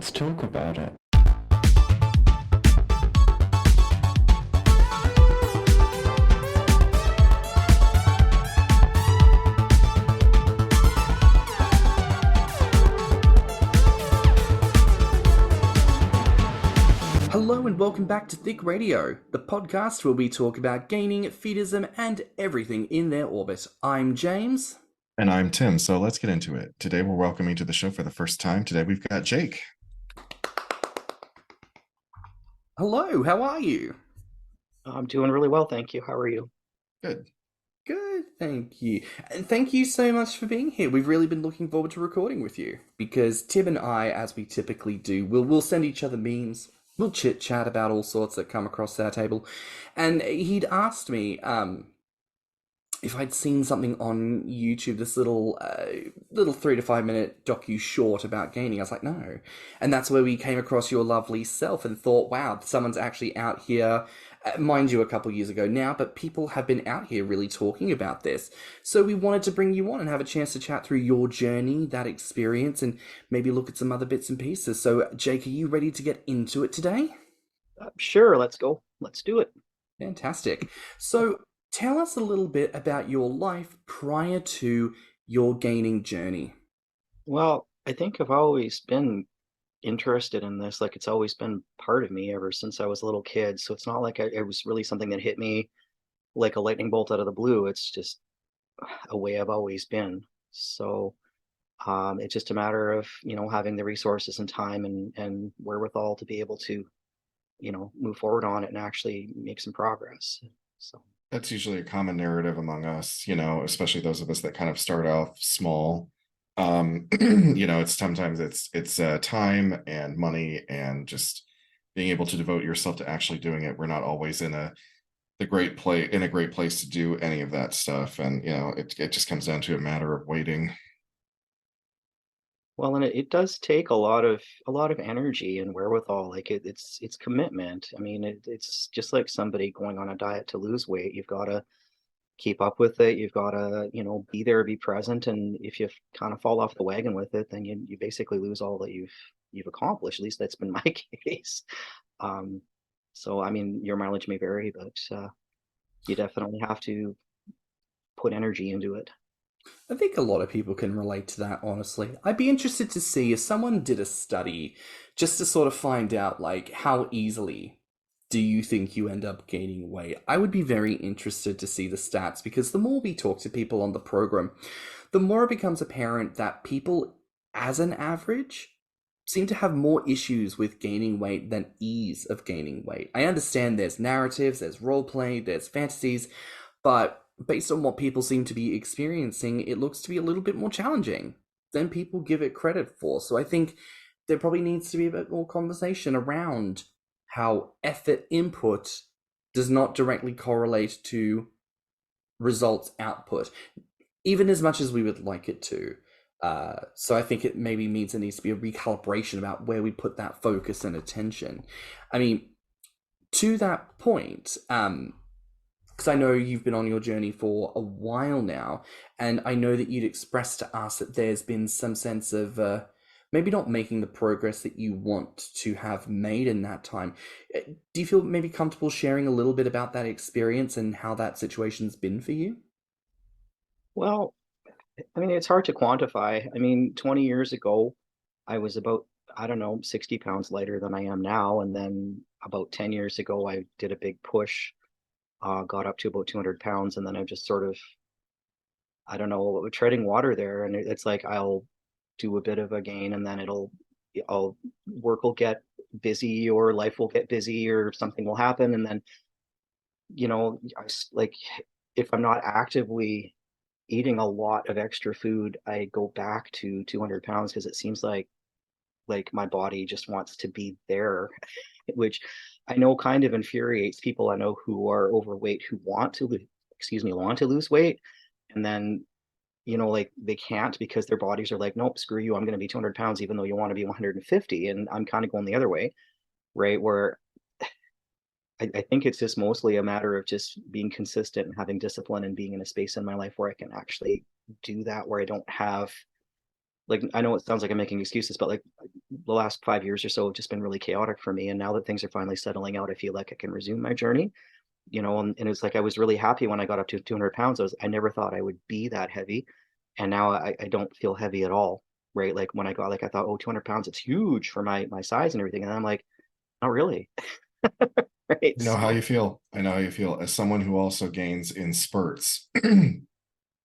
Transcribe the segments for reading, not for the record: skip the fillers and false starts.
let's talk about it. Hello and welcome back to Thicc Radio, the podcast where we talk about gaining, fetism, and everything in their orbit. I'm James. And I'm Tim, so let's get into it. Today we're welcoming to the show for the first time. Today we've got Jake. Hello, how are you? I'm doing really well, thank you. How are you? Good. Good, thank you. And thank you so much for being here. We've really been looking forward to recording with you because Tim and I, as we typically do, we'll send each other memes. We'll chit-chat about all sorts that come across our table. And he'd asked me if I'd seen something on YouTube, this little 3 to 5 minute docu-short about gaining. I was like, no. And that's where we came across your lovely self and thought, wow, someone's actually out here. Mind you, a couple years ago now, but people have been out here really talking about this. So we wanted to bring you on and have a chance to chat through your journey, that experience, and maybe look at some other bits and pieces. So, Jake, are you ready to get into it today? Sure, let's go. Let's do it. Fantastic. So tell us a little bit about your life prior to your gaining journey. Well, I think I've always been interested in this. Like, it's always been part of me ever since I was a little kid. So it's not like it was really something that hit me like a lightning bolt out of the blue. It's just a way I've always been. So it's just a matter of, having the resources and time and wherewithal to be able to, move forward on it and actually make some progress. So That's usually a common narrative among us, especially those of us that kind of start off small. It's sometimes it's time and money and just being able to devote yourself to actually doing it. We're not always in a great place to do any of that stuff, and it just comes down to a matter of waiting. well, and it does take a lot of energy and wherewithal. Like it's commitment. I mean, it's just like somebody going on a diet to lose weight. You've got to keep up with it. You've got to, be there, be present. And if you kind of fall off the wagon with it, then you basically lose all that you've accomplished. At least that's been my case. So, I mean, your mileage may vary, but you definitely have to put energy into it. I think a lot of people can relate to that, honestly. I'd be interested to see if someone did a study just to sort of find out, like, how easily do you think you end up gaining weight? I would be very interested to see the stats because the more we talk to people on the program, the more it becomes apparent that people, as an average, seem to have more issues with gaining weight than ease of gaining weight. I understand there's narratives, there's roleplay, there's fantasies, but based on what people seem to be experiencing, it looks to be a little bit more challenging than people give it credit for. So I think there probably needs to be a bit more conversation around how effort input does not directly correlate to results output, even as much as we would like it to. So I think it maybe means there needs to be a recalibration about where we put that focus and attention. I mean, to that point, because I know you've been on your journey for a while now, and I know that you'd expressed to us that there's been some sense of maybe not making the progress that you want to have made in that time. Do you feel maybe comfortable sharing a little bit about that experience and how that situation's been for you? Well, I mean, it's hard to quantify. I mean, 20 years ago, I was about, I don't know, 60 pounds lighter than I am now. And then about 10 years ago, I did a big push, got up to about 200 pounds. And then I've just sort of, I don't know, treading water there. And it's like I'll do a bit of a gain and then work will get busy or life will get busy or something will happen. And then, like if I'm not actively eating a lot of extra food, I go back to 200 pounds because it seems like my body just wants to be there, which I know kind of infuriates people I know who are overweight who want to lose weight, and then like they can't because their bodies are like, nope, screw you, I'm going to be 200 pounds even though you want to be 150. And I'm kind of going the other way, right? Where I think it's just mostly a matter of just being consistent and having discipline and being in a space in my life where I can actually do that, where I don't have, like, I know it sounds like I'm making excuses, but like the last 5 years or so have just been really chaotic for me. And now that things are finally settling out, I feel like I can resume my journey, and it's like I was really happy when I got up to 200 pounds. I never thought I would be that heavy. And now I don't feel heavy at all, right? Like when I got, like, I thought, oh, 200 pounds, it's huge for my size and everything. And I'm like, not really. Right. I know how So, you feel. I know how you feel as someone who also gains in spurts and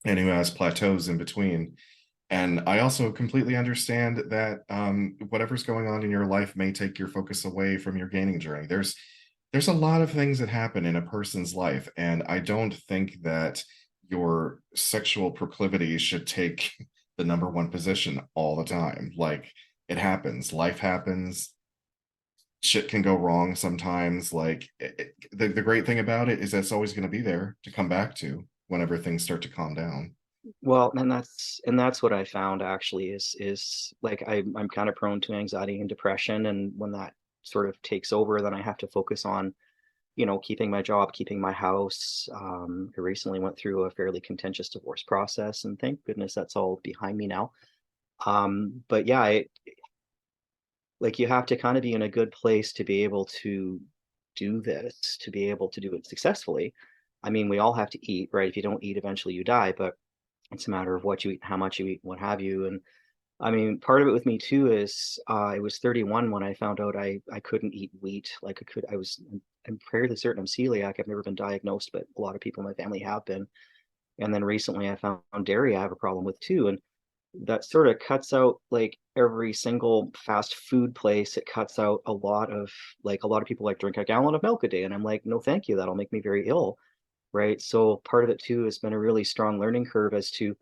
who has plateaus in between. And I also completely understand that whatever's going on in your life may take your focus away from your gaining journey. There's a lot of things that happen in a person's life, and I don't think that your sexual proclivities should take the number one position all the time. Like, it happens, life happens, shit can go wrong sometimes. Like, the great thing about it is that it's always going to be there to come back to whenever things start to calm down. well, and that's what I found actually is like I'm kind of prone to anxiety and depression, and when that sort of takes over, then I have to focus on, keeping my job, keeping my house. I recently went through a fairly contentious divorce process, and thank goodness that's all behind me now. But yeah, like, you have to kind of be in a good place to be able to do this, to be able to do it successfully. I mean, we all have to eat, right? If you don't eat, eventually you die, but it's a matter of what you eat, how much you eat, what have you. And I mean, part of it with me too is I was 31 when I found out I couldn't eat wheat. Like, I'm fairly certain I'm celiac. I've never been diagnosed, but a lot of people in my family have been. And then recently I found dairy I have a problem with too. And that sort of cuts out, like, every single fast food place. It cuts out a lot of, like, a lot of people like drink a gallon of milk a day. And I'm like, no, thank you. That'll make me very ill. Right. So part of it too has been a really strong learning curve as to,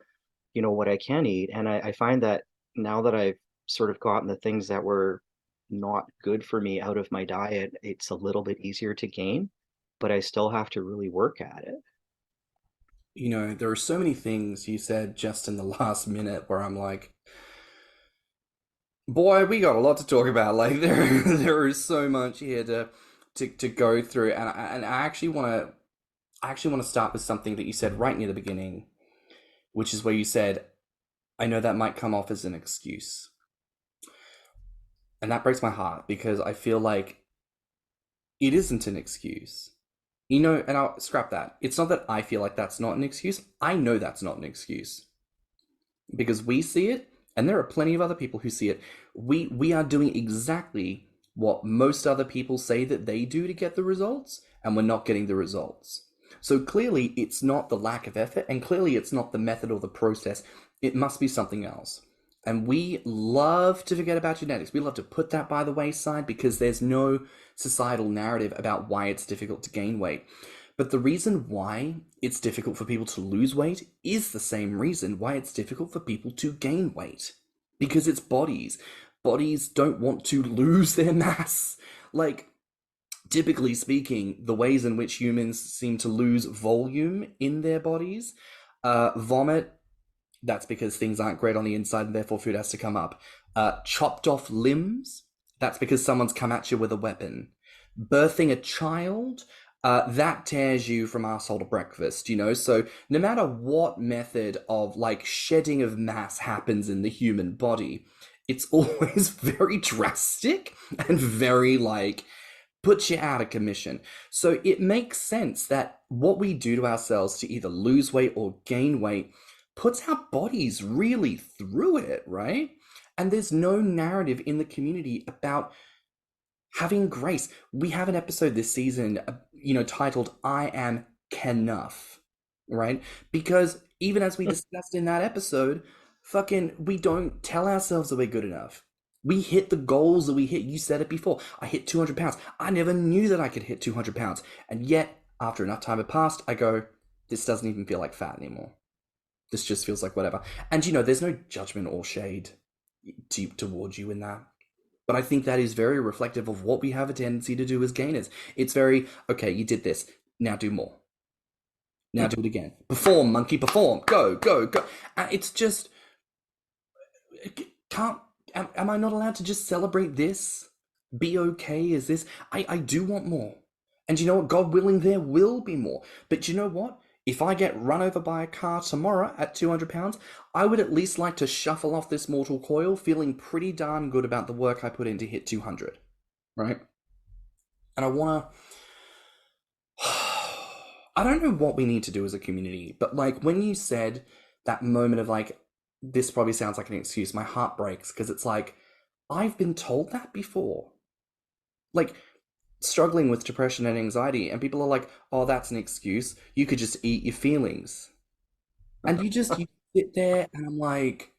what I can eat. And I find that now that I've sort of gotten the things that were not good for me out of my diet, it's a little bit easier to gain, but I still have to really work at it. There are so many things you said just in the last minute where I'm like, boy, we got a lot to talk about. Like, there is so much here to go through, and I actually want to start with something that you said right near the beginning, which is where you said, I know that might come off as an excuse. And that breaks my heart because I feel like it isn't an excuse. And I'll scrap that. It's not that I feel like that's not an excuse. I know that's not an excuse. Because we see it, and there are plenty of other people who see it. We are doing exactly what most other people say that they do to get the results, and we're not getting the results. So clearly it's not the lack of effort, and clearly it's not the method or the process. It must be something else. And we love to forget about genetics. We love to put that by the wayside because there's no societal narrative about why it's difficult to gain weight. But the reason why it's difficult for people to lose weight is the same reason why it's difficult for people to gain weight. Because it's bodies. Bodies don't want to lose their mass. Like, typically speaking, the ways in which humans seem to lose volume in their bodies, vomit, that's because things aren't great on the inside and therefore food has to come up. Chopped off limbs, that's because someone's come at you with a weapon. Birthing a child, that tears you from arsehole to breakfast, So no matter what method of, like, shedding of mass happens in the human body, it's always very drastic and very, like, puts you out of commission. So it makes sense that what we do to ourselves to either lose weight or gain weight puts our bodies really through it, right? And there's no narrative in the community about having grace. We have an episode this season, titled I Am Enough, right? Because even as we discussed in that episode, we don't tell ourselves that we're good enough. We hit the goals that we hit. You said it before. I hit 200 pounds. I never knew that I could hit 200 pounds. And yet, after enough time had passed, I go, this doesn't even feel like fat anymore. This just feels like whatever. And, there's no judgment or shade towards you in that. But I think that is very reflective of what we have a tendency to do as gainers. It's very, okay, you did this. Now do more. Now do it again. Perform, monkey, perform. Go, go, go. And it's just, am I not allowed to just celebrate this? Be okay as this? I do want more. And you know what? God willing, there will be more. But you know what? if I get run over by a car tomorrow at 200 pounds, I would at least like to shuffle off this mortal coil feeling pretty darn good about the work I put in to hit 200, right? And I want to. I don't know what we need to do as a community, but like when you said that moment of like, this probably sounds like an excuse, my heart breaks because it's like, I've been told that before. Like, struggling with depression and anxiety, and people are like, oh, that's an excuse. You could just eat your feelings. And you sit there, and I'm like,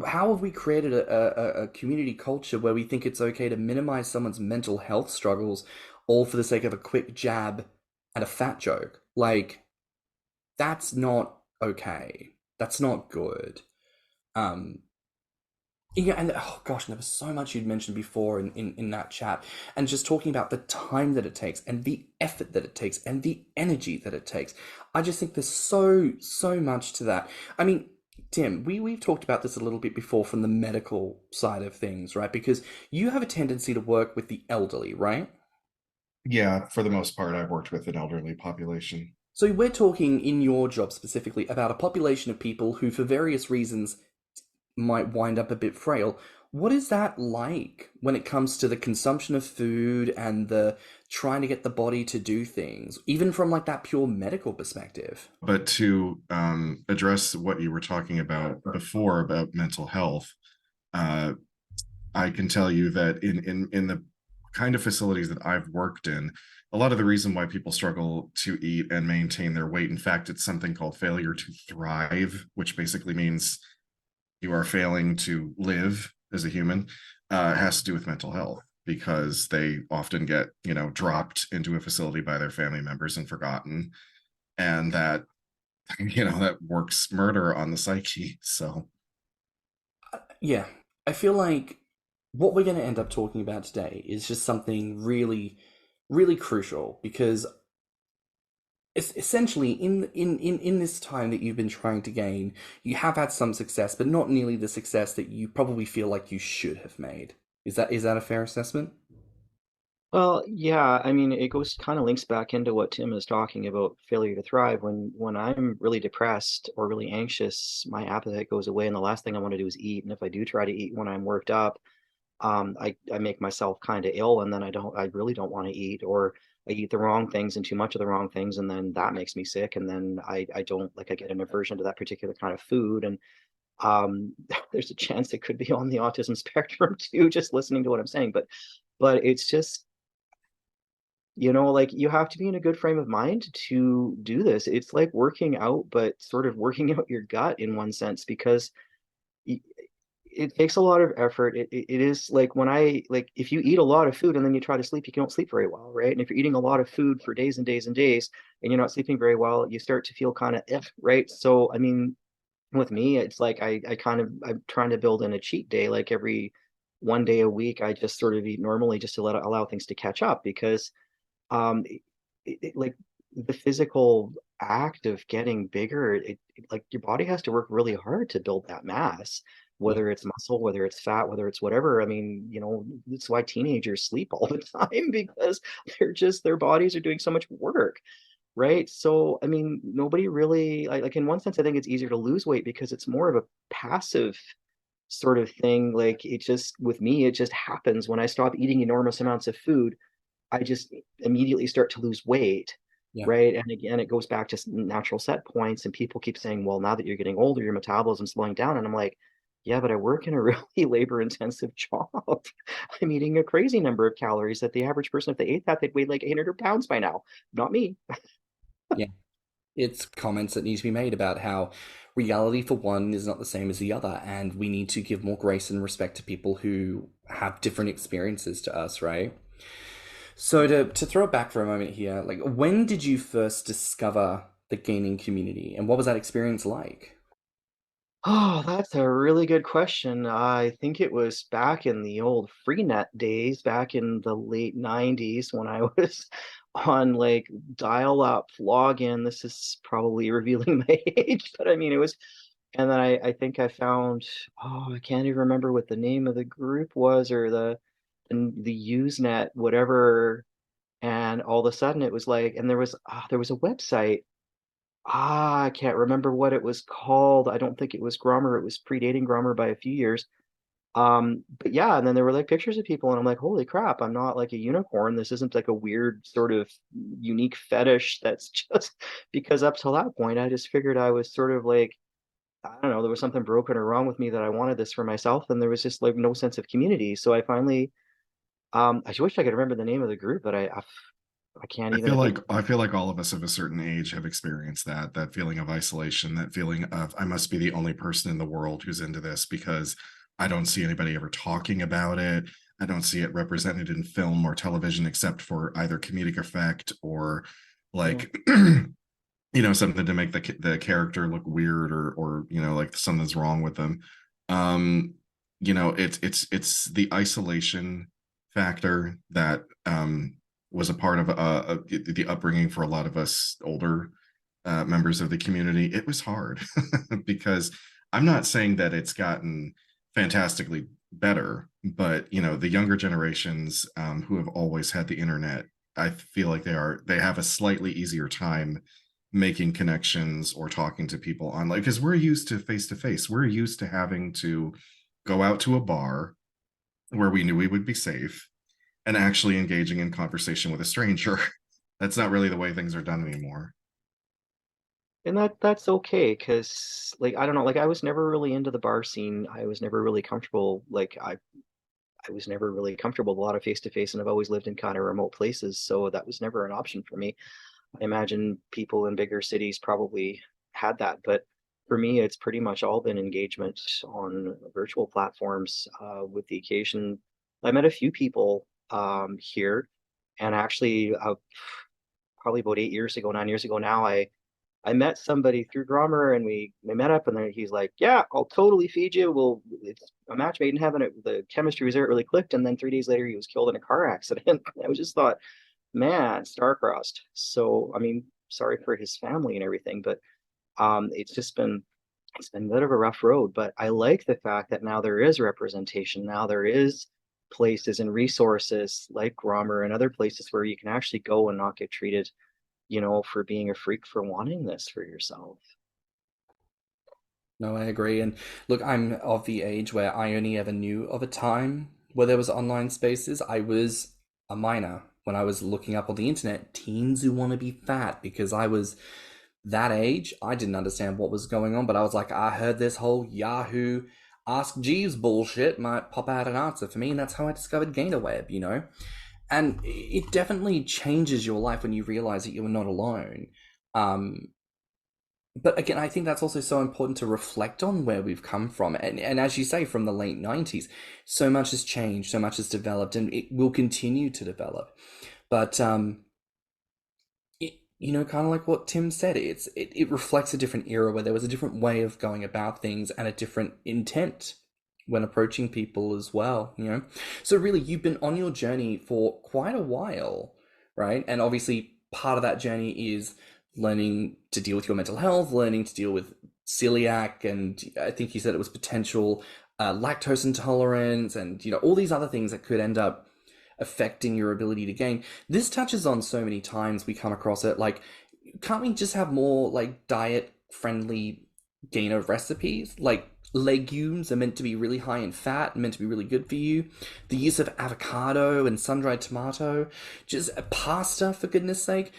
how have we created a community culture where we think it's okay to minimize someone's mental health struggles all for the sake of a quick jab and a fat joke? Like, that's not okay. That's not good. Um, Yeah, and oh gosh, there was so much you'd mentioned before in that chat, and just talking about the time that it takes, and the effort that it takes, and the energy that it takes. I just think there's so much to that. I mean, Tim, we've talked about this a little bit before from the medical side of things, right? Because you have a tendency to work with the elderly, right? Yeah, for the most part, I've worked with an elderly population. So we're talking in your job specifically about a population of people who, for various reasons, might wind up a bit frail. What is that like when it comes to the consumption of food and the trying to get the body to do things, even from like that pure medical perspective? But to address what you were talking about before about mental health, uh, I can tell you that in the kind of facilities that I've worked in, a lot of the reason why people struggle to eat and maintain their weight, in fact, it's something called failure to thrive, which basically means you are failing to live as a human, has to do with mental health because they often get, dropped into a facility by their family members and forgotten. And that, that works murder on the psyche. So, Yeah, I feel like what we're going to end up talking about today is just something really crucial because essentially in this time that you've been trying to gain, you have had some success, but not nearly the success that you probably feel like you should have made. Is that a fair assessment? Well, yeah, I mean, it goes kind of links back into what Tim is talking about failure to thrive. When I'm really depressed or really anxious, my appetite goes away, and the last thing I want to do is eat. And if I do try to eat when I'm worked up, I make myself kind of ill, and then I really don't want to eat, or I eat the wrong things and too much of the wrong things, and then that makes me sick, and then I don't like I get an aversion to that particular kind of food, and um, there's a chance it could be on the autism spectrum too, just listening to what I'm saying, but it's just like you have to be in a good frame of mind to do this. It's like working out, but sort of working out your gut in one sense, because it takes a lot of effort. It is like when if you eat a lot of food and then you try to sleep, you don't sleep very well, right? And if you're eating a lot of food for days and days and days and you're not sleeping very well, you start to feel kind of right? So I mean, with me, it's like I'm trying to build in a cheat day, like every one day a week, I just sort of eat normally just to allow things to catch up, because um like the physical act of getting bigger, like your body has to work really hard to build that mass, Yeah. whether it's muscle, whether it's fat, whether it's whatever. I mean, that's why teenagers sleep all the time, because their bodies are doing so much work, right? So I mean, nobody really like in one sense, I think it's easier to lose weight because it's more of a passive sort of thing. Like it just with me, it just happens when I stop eating enormous amounts of food. I just immediately start to lose weight, Yeah. right? And again, it goes back to natural set points. And people keep saying, well, now that you're getting older, your metabolism's slowing down. And I'm like, yeah, but I work in a really labor intensive job. I'm eating a crazy number of calories that the average person, if they ate that, they'd weigh like 800 pounds by now. Not me. Yeah. It's comments that need to be made about how reality for one is not the same as the other, and we need to give more grace and respect to people who have different experiences to us, right? So to throw it back for a moment here, like when did you first discover the gaming community and what was that experience like? Oh, that's a really good question. I think it was back in the old Freenet days, back in the late 90s when I was on like dial-up login. This is probably revealing my age, but I mean, it was, and then I think I found, oh, I can't even remember what the name of the group was, or the Usenet, whatever And all of a sudden it was like, and there was a website. I can't remember what it was called. I don't think it was Grommr. It was predating Grommr by a few years. But yeah, and then there were like pictures of people, and I'm like, holy crap, I'm not like a unicorn. This isn't like a weird sort of unique fetish that's just because up till that point, I just figured I was sort of like, I don't know, there was something broken or wrong with me that I wanted this for myself, and there was just like no sense of community. So I finally, I wish I could remember the name of the group, but I can't even. I feel like all of us of a certain age have experienced that feeling of isolation, that feeling of I must be the only person in the world who's into this because I don't see anybody ever talking about it. I don't see it represented in film or television except for either comedic effect or like something to make the character look weird or like something's wrong with them. It's the isolation factor that was a part of the upbringing for a lot of us older members of the community. It was hard because I'm not saying that it's gotten fantastically better, but the younger generations who have always had the internet, I feel like they have a slightly easier time making connections or talking to people online because we're used to face. We're used to having to go out to a bar where we knew we would be safe and actually engaging in conversation with a stranger. That's not really the way things are done anymore. And that's okay, because like I don't know, like I was never really into the bar scene. I was never really comfortable. Like I was never really comfortable with a lot of face to face, and I've always lived in kind of remote places, so that was never an option for me. I imagine people in bigger cities probably had that, but for me, it's pretty much all been engagement on virtual platforms. With the occasion, I met a few people here, and actually, probably about 8 years ago, 9 years ago now, I met somebody through Grommr, and we met up, and then he's like, "Yeah, I'll totally feed you. Well, it's a match made in heaven." The chemistry was there, it really clicked, and then 3 days later, he was killed in a car accident. I was just thought, man, star-crossed. So, I mean, sorry for his family and everything, but it's been a bit of a rough road. But I like the fact that now there is representation. Now there is places and resources like Grommr and other places where you can actually go and not get treated for being a freak for wanting this for yourself. No, I agree. And look, I'm of the age where I only ever knew of a time where there was online spaces. I was a minor when I was looking up on the internet teens who want to be fat because I was that age. I didn't understand what was going on, but I was like, I heard this whole Yahoo Ask Jeeves bullshit might pop out an answer for me, and that's how I discovered GatorWeb. And it definitely changes your life when you realize that you're not alone. But again, I think that's also so important to reflect on where we've come from. And as you say, from the late 90s, so much has changed, so much has developed, and it will continue to develop. But, kind of like what Tim said, it reflects a different era where there was a different way of going about things and a different intent when approaching people as well. So really, you've been on your journey for quite a while, right? And obviously part of that journey is learning to deal with your mental health, learning to deal with celiac, and I think you said it was potential lactose intolerance, and all these other things that could end up affecting your ability to gain. This touches on so many times we come across it, like, can't we just have more like diet friendly gainer recipes? Like, legumes are meant to be really high in fat, meant to be really good for you. The use of avocado and sun-dried tomato, just pasta, for goodness sake.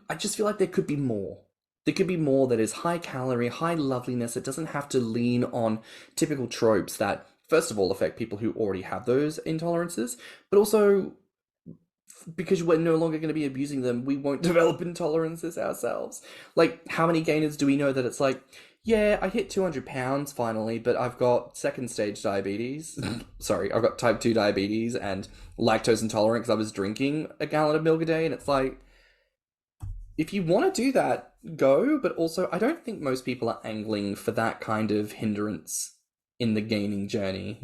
I just feel like there could be more. There could be more that is high calorie, high loveliness. It doesn't have to lean on typical tropes that, first of all, affect people who already have those intolerances, but also because we're no longer going to be abusing them, we won't develop intolerances ourselves. Like, how many gainers do we know that it's like, yeah, I hit 200 pounds finally, but I've got second stage diabetes. Sorry, I've got type 2 diabetes and lactose intolerant because I was drinking a gallon of milk a day. And it's like, if you want to do that, go. But also, I don't think most people are angling for that kind of hindrance in the gaining journey,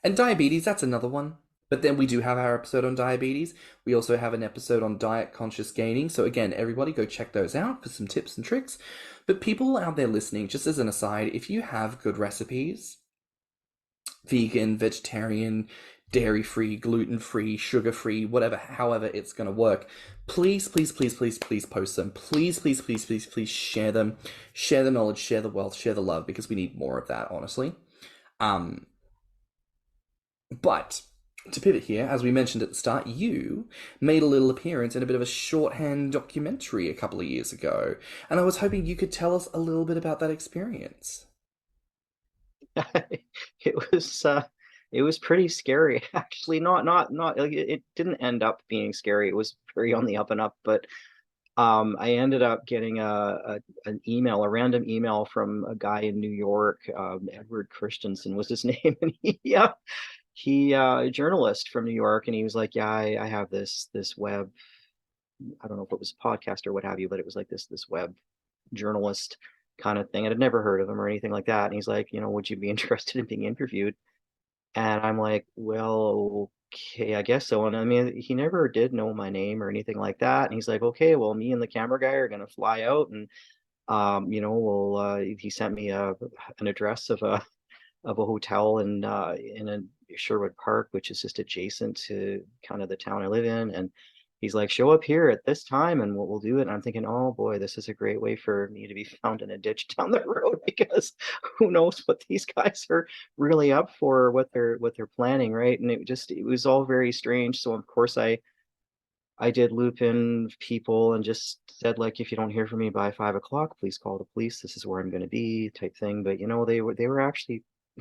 And diabetes, that's another one. But then we do have our episode on diabetes. We also have an episode on diet conscious gaining. So again, everybody go check those out for some tips and tricks. But people out there listening, just as an aside, if you have good recipes, vegan, vegetarian, dairy-free, gluten-free, sugar-free, whatever, however it's going to work. Please, please, please, please, please post them. Please, please, please, please, please share them. Share the knowledge, share the wealth, share the love, because we need more of that, honestly. But to pivot here, as we mentioned at the start, you made a little appearance in a bit of a shorthand documentary a couple of years ago, and I was hoping you could tell us a little bit about that experience. It was pretty scary, actually. Not like, it didn't end up being scary. It was very on the up and up, but I ended up getting a random email from a guy in New York. Edward Christensen was his name, and he a journalist from New York, and he was like, yeah, I have this web, I don't know if it was a podcast or what have you, but it was like this web journalist kind of thing. And I'd never heard of him or anything like that. And he's like, would you be interested in being interviewed? And I'm like, well, okay, I guess so. And I mean, he never did know my name or anything like that. And he's like, okay, well, me and the camera guy are gonna fly out, and he sent me an address of a hotel in a Sherwood Park, which is just adjacent to kind of the town I live in. And he's like, show up here at this time and we'll do it. And I'm thinking, oh boy, this is a great way for me to be found in a ditch down the road, because who knows what these guys are really up for, what they're planning, right? And it was all very strange. So of course I did loop in people and just said, like, if you don't hear from me by 5 o'clock, please call the police. This is where I'm going to be, type thing. But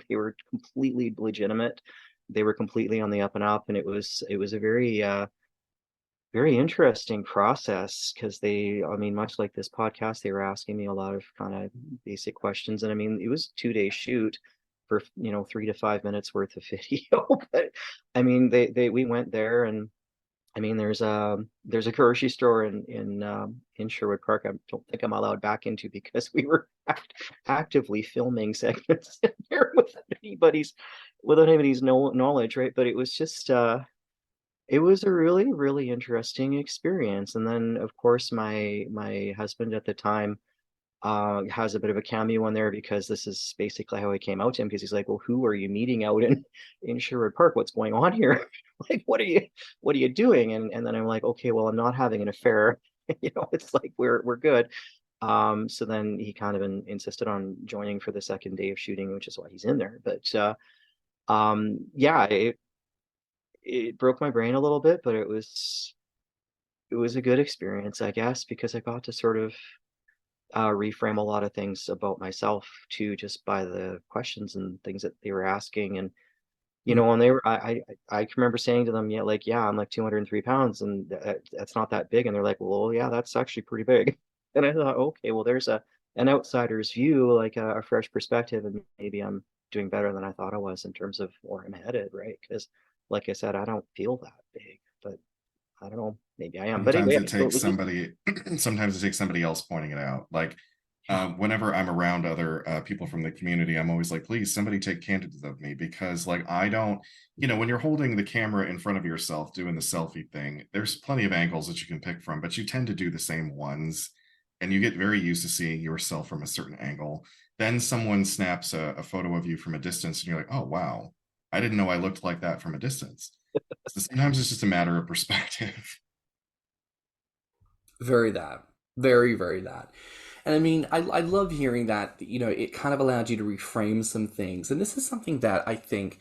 they were completely legitimate. They were completely on the up and up, and it was a very very interesting process, because much like this podcast, they were asking me a lot of kind of basic questions. And I mean, it was a 2-day shoot for 3 to 5 minutes worth of video. But I mean, we went there, and I mean, there's a grocery store in Sherwood Park. I don't think I'm allowed back into, because we were actively filming segments in there without anybody's knowledge, right? But it was just it was a really, really interesting experience. And then of course my husband at the time has a bit of a cameo in there, because this is basically how I came out to him, because he's like, well, who are you meeting out in Sherwood Park? What's going on here? Like, what are you doing? And then I'm like, okay, well, I'm not having an affair. It's like we're good. So then he kind of insisted on joining for the second day of shooting, which is why he's in there. But yeah, it broke my brain a little bit, but it was a good experience, I guess, because I got to sort of reframe a lot of things about myself too, just by the questions and things that they were asking. And and they were, I can remember saying to them, yeah, I'm like 203 pounds, and that's not that big. And they're like, well, yeah, that's actually pretty big. And I thought, okay, well, there's an outsider's view, like a fresh perspective, and maybe I'm doing better than I thought I was in terms of where I'm headed, right? Because like I said, I don't feel that big, but I don't know, maybe I am. Sometimes but anyway, it takes somebody. Sometimes it takes somebody else pointing it out. Like whenever I'm around other people from the community, I'm always like, please, somebody take candid of me, because like I don't, when you're holding the camera in front of yourself doing the selfie thing, there's plenty of angles that you can pick from, but you tend to do the same ones, and you get very used to seeing yourself from a certain angle. Then someone snaps a photo of you from a distance, and you're like, oh wow, I didn't know I looked like that from a distance. So sometimes it's just a matter of perspective. Very that. Very, very that. And I mean, I love hearing that, it kind of allowed you to reframe some things. And this is something that I think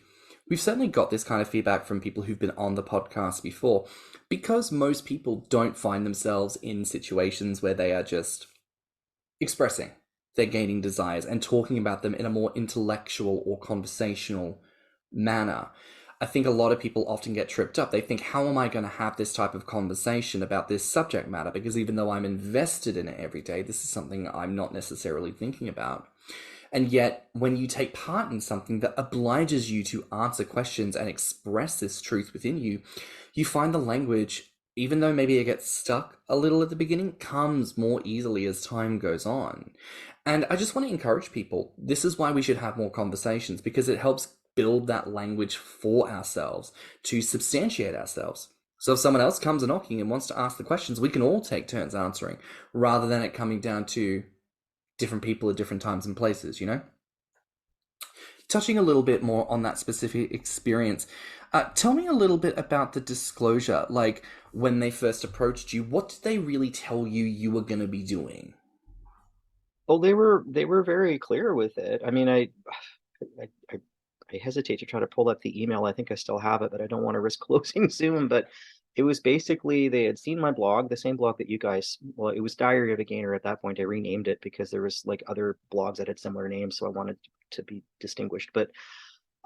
we've certainly got this kind of feedback from people who've been on the podcast before, because most people don't find themselves in situations where they are just expressing their gaining desires and talking about them in a more intellectual or conversational manner. I think a lot of people often get tripped up. They think, how am I going to have this type of conversation about this subject matter? Because even though I'm invested in it every day, this is something I'm not necessarily thinking about. And yet, when you take part in something that obliges you to answer questions and express this truth within you, you find the language, even though maybe it gets stuck a little at the beginning, comes more easily as time goes on. And I just want to encourage people, this is why we should have more conversations, because it helps build that language for ourselves to substantiate ourselves. So if someone else comes knocking and wants to ask the questions, we can all take turns answering, rather than it coming down to different people at different times and places, Touching a little bit more on that specific experience, Tell me a little bit about the disclosure. Like, when they first approached you, what did they really tell you you were going to be doing? Oh, they were very clear with it. I mean, I, I I hesitate to try to pull up the email. I think I still have it, but I don't want to risk closing soon. But it was basically they had seen my blog, the same blog that you guys, well, it was Diary of a Gainer at that point. I renamed it because there was like other blogs that had similar names, so I wanted to be distinguished. But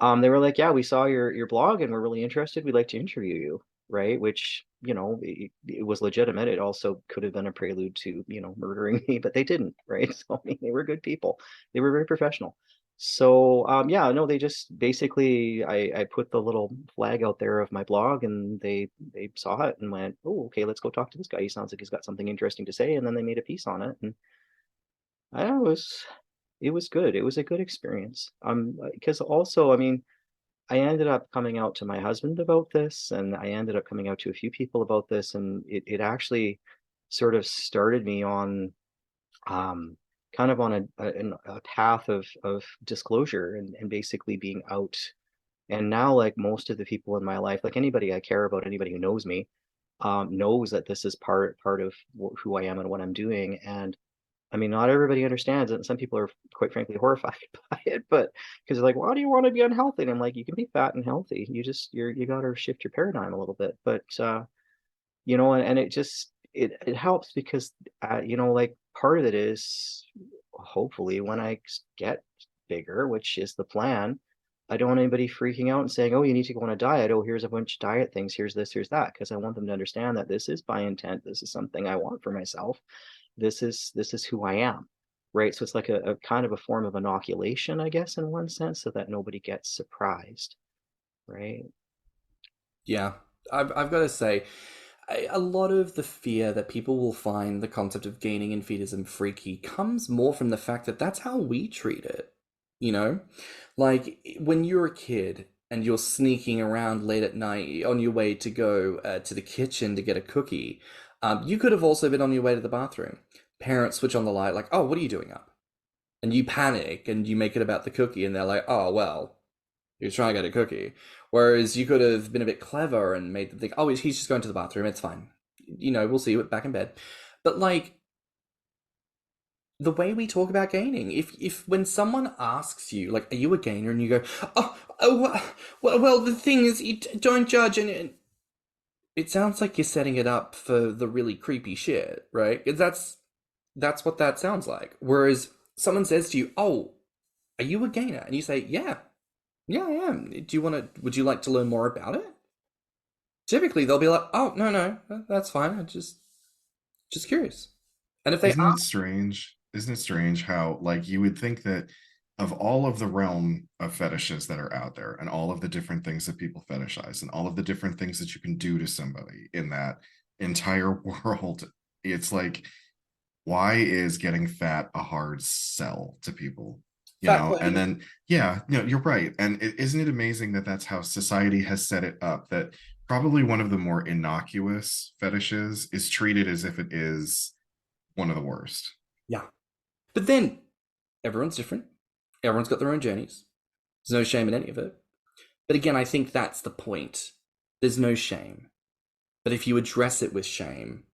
they were like, yeah, we saw your blog and we're really interested. We'd like to interview you, right? Which, it was legitimate. It also could have been a prelude to, murdering me, but they didn't, right? So I mean, they were good people. They were very professional. So yeah, no, they just basically I put the little flag out there of my blog and they saw it and went, oh, okay, let's go talk to this guy. He sounds like he's got something interesting to say. And then they made a piece on it. And I don't know, it was good. It was a good experience. Because also, I mean, I ended up coming out to my husband about this, and I ended up coming out to a few people about this, and it actually sort of started me on um, kind of on a path of disclosure and basically being out. And now, like most of the people in my life, like anybody I care about, anybody who knows me, knows that this is part of who I am and what I'm doing. And I mean, not everybody understands it, and some people are quite frankly horrified by it, but because they're like, why do you want to be unhealthy? And I'm like, you can be fat and healthy. You got to shift your paradigm a little bit. But and it just it helps because like part of it is hopefully when I get bigger, which is the plan, I don't want anybody freaking out and saying, oh, you need to go on a diet. Oh, here's a bunch of diet things. Here's this, here's that. Because I want them to understand that this is by intent. This is something I want for myself. This is who I am. Right. So it's like a kind of a form of inoculation, I guess, in one sense, so that nobody gets surprised. Right. Yeah, I've got to say, a lot of the fear that people will find the concept of gaining infetism freaky comes more from the fact that that's how we treat it. You know, like when you're a kid and you're sneaking around late at night on your way to go to the kitchen to get a cookie, you could have also been on your way to the bathroom. Parents switch on the light, like, "Oh, what are you doing up?" And you panic and you make it about the cookie, and they're like, "Oh, well, he was trying to get a cookie." Whereas you could have been a bit clever and made them think, "Oh, he's just going to the bathroom. It's fine. We'll see you back in bed." But like the way we talk about gaining, if when someone asks you, like, "Are you a gainer?" and you go, well, the thing is, you don't judge," and it sounds like you're setting it up for the really creepy shit, right? 'Cause that's what that sounds like. Whereas someone says to you, "Oh, are you a gainer?" and you say, "Yeah, yeah, I am. Would you like to learn more about it?" Typically, they'll be like, "Oh, no, that's fine. I just curious." And if they Isn't it ask, strange? Isn't it strange how, like, you would think that of all of the realm of fetishes that are out there and all of the different things that people fetishize and all of the different things that you can do to somebody in that entire world, it's like, why is getting fat a hard sell to people? fat And phobia. then, yeah, you're right. And isn't it amazing that that's how society has set it up, that probably one of the more innocuous fetishes is treated as if it is one of the worst. Yeah. But then everyone's different. Everyone's got their own journeys. There's no shame in any of it. But again, I think that's the point. There's no shame. But if you address it with shame,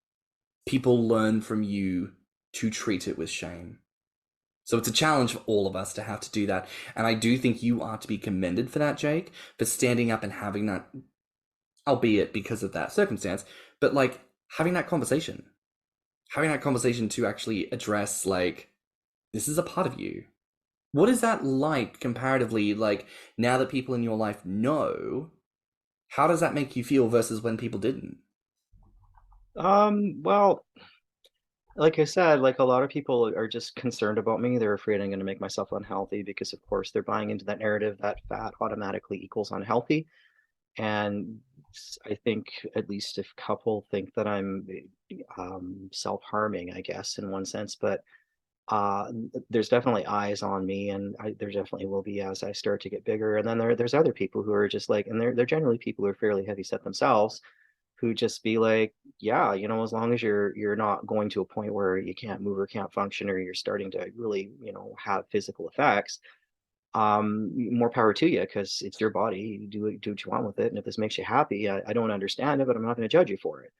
people learn from you to treat it with shame. So it's a challenge for all of us to have to do that. And I do think you are to be commended for that, Jake, for standing up and having that, albeit because of that circumstance, but like having that conversation. Having that conversation to actually address, like, this is a part of you. What is that like comparatively, like, now that people in your life know, how does that make you feel versus when people didn't? Well, like I said, like a lot of people are just concerned about me. They're afraid I'm going to make myself unhealthy because, of course, they're buying into that narrative that fat automatically equals unhealthy. And I think at least if couple think that I'm self-harming, I guess, in one sense, but uh, there's definitely eyes on me, and there definitely will be as I start to get bigger. And then there's other people who are just like, and they're generally people who are fairly heavy set themselves, who just be like, yeah, as long as you're not going to a point where you can't move or can't function, or you're starting to really, have physical effects, more power to you, because it's your body. You do what you want with it, and if this makes you happy, I don't understand it, but I'm not going to judge you for it,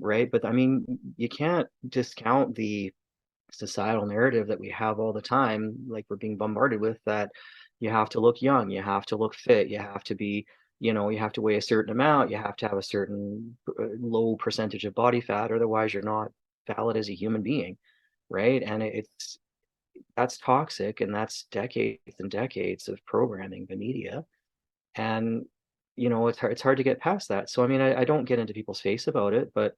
right? But I mean, you can't discount the societal narrative that we have all the time, like we're being bombarded with, that you have to look young, you have to look fit, you have to be, you have to weigh a certain amount, you have to have a certain low percentage of body fat, otherwise you're not valid as a human being, right? And it's that's toxic, and that's decades and decades of programming the media. And it's hard to get past that. So I mean, I don't get into people's face about it, but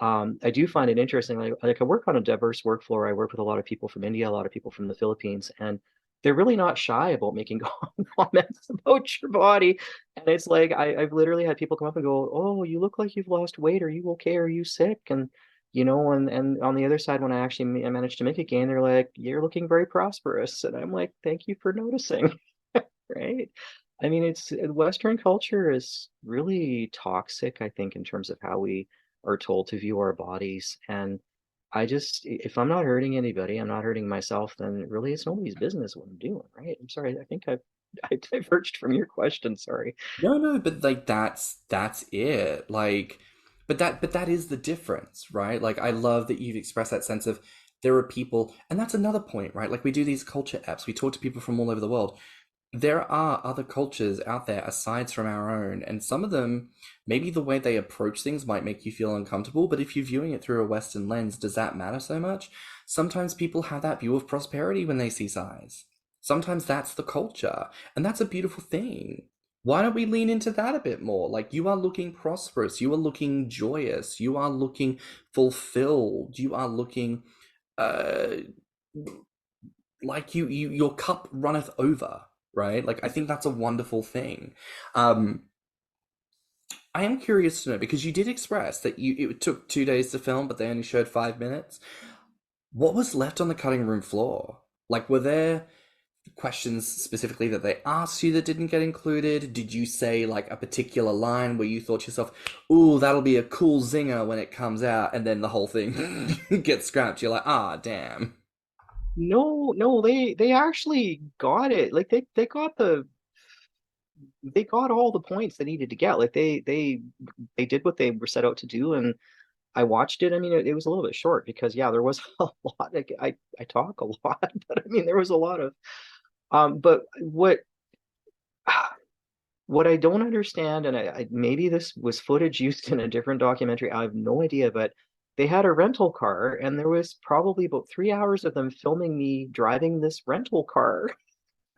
I do find it interesting. Like I work on a diverse workflow. I work with a lot of people from India, a lot of people from the Philippines, and they're really not shy about making comments about your body. And it's like I've literally had people come up and go, "Oh, you look like you've lost weight. Are you okay? Are you sick?" And on the other side, when I managed to make a gain, they're like, "You're looking very prosperous," and I'm like, "Thank you for noticing." Right? I mean, it's Western culture is really toxic, I think, in terms of how we are told to view our bodies. And if I'm not hurting anybody, I'm not hurting myself, then really it's nobody's business what I'm doing, right? I'm sorry, I think I diverged from your question. Sorry. No, but like that's it. Like, but that is the difference, right? Like, I love that you've expressed that sense of there are people, and that's another point, right? Like, we do these culture apps, we talk to people from all over the world. There are other cultures out there aside from our own, and some of them, maybe the way they approach things might make you feel uncomfortable, but if you're viewing it through a Western lens, does that matter so much? Sometimes people have that view of prosperity when they see size. Sometimes that's the culture, and that's a beautiful thing. Why don't we lean into that a bit more? Like, you are looking prosperous, you are looking joyous, you are looking fulfilled, you are looking uh like your cup runneth over, right? Like, I think that's a wonderful thing. um I am curious to know, because you did express that it took 2 days to film, but they only showed 5 minutes. What was left on the cutting room floor? Like, were there questions specifically that they asked you that didn't get included? Did you say like a particular line where you thought to yourself, "Ooh, that'll be a cool zinger when it comes out," and then the whole thing gets scrapped? You're like, "Ah, damn." No, no, they actually got it. Like they got all the points they needed to get. Like they did what they were set out to do, and I watched it. I mean, it was a little bit short because yeah, there was a lot. Like I talk a lot, but I mean, there was a lot of but what I don't understand, and maybe this was footage used in a different documentary, I have no idea, but they had a rental car, and there was probably about 3 hours of them filming me driving this rental car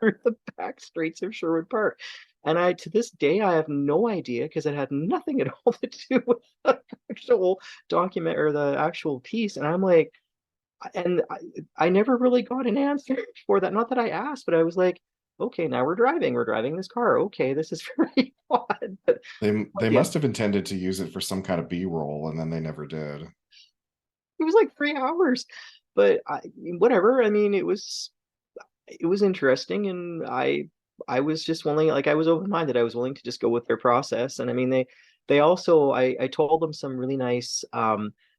through the back streets of Sherwood Park. And to this day, I have no idea, because it had nothing at all to do with the actual document or the actual piece. And I'm like, and I never really got an answer for that. Not that I asked, but I was like, okay, now we're driving this car. Okay, this is very odd. They Yeah, must have intended to use it for some kind of B-roll, and then they never did. it was like 3 hours, but whatever. I mean, it was interesting, and I was just willing, like I was open-minded. I was willing to just go with their process. And I mean, they also, I told them some really nice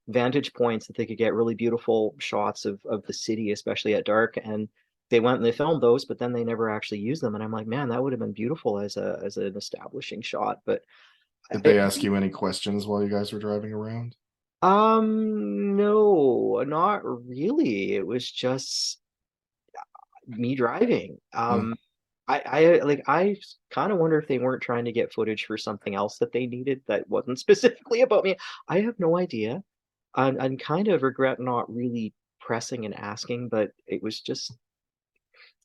vantage points that they could get really beautiful shots of the city, especially at dark. And they went and they filmed those, but then they never actually used them. And I'm like, man, that would have been beautiful as an establishing shot. But Did I, they ask you any questions while you guys were driving around? no, not really. It was just me driving. Hmm. I kind of wonder if they weren't trying to get footage for something else that they needed that wasn't specifically about me. I have no idea. I kind of regret not really pressing and asking, but it was just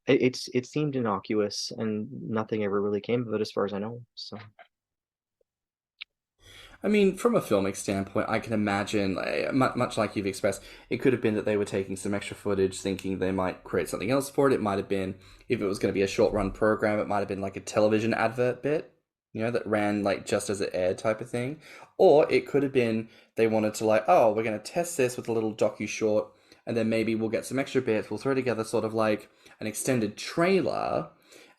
it seemed innocuous, and nothing ever really came of it as far as I know. So I mean, from a filmic standpoint, I can imagine, much like you've expressed, it could have been that they were taking some extra footage, thinking they might create something else for it. It might have been, if it was going to be a short run program, it might have been like a television advert bit, that ran like just as it aired type of thing. Or it could have been they wanted to, like, oh, we're going to test this with a little docu short, and then maybe we'll get some extra bits. We'll throw together sort of like an extended trailer,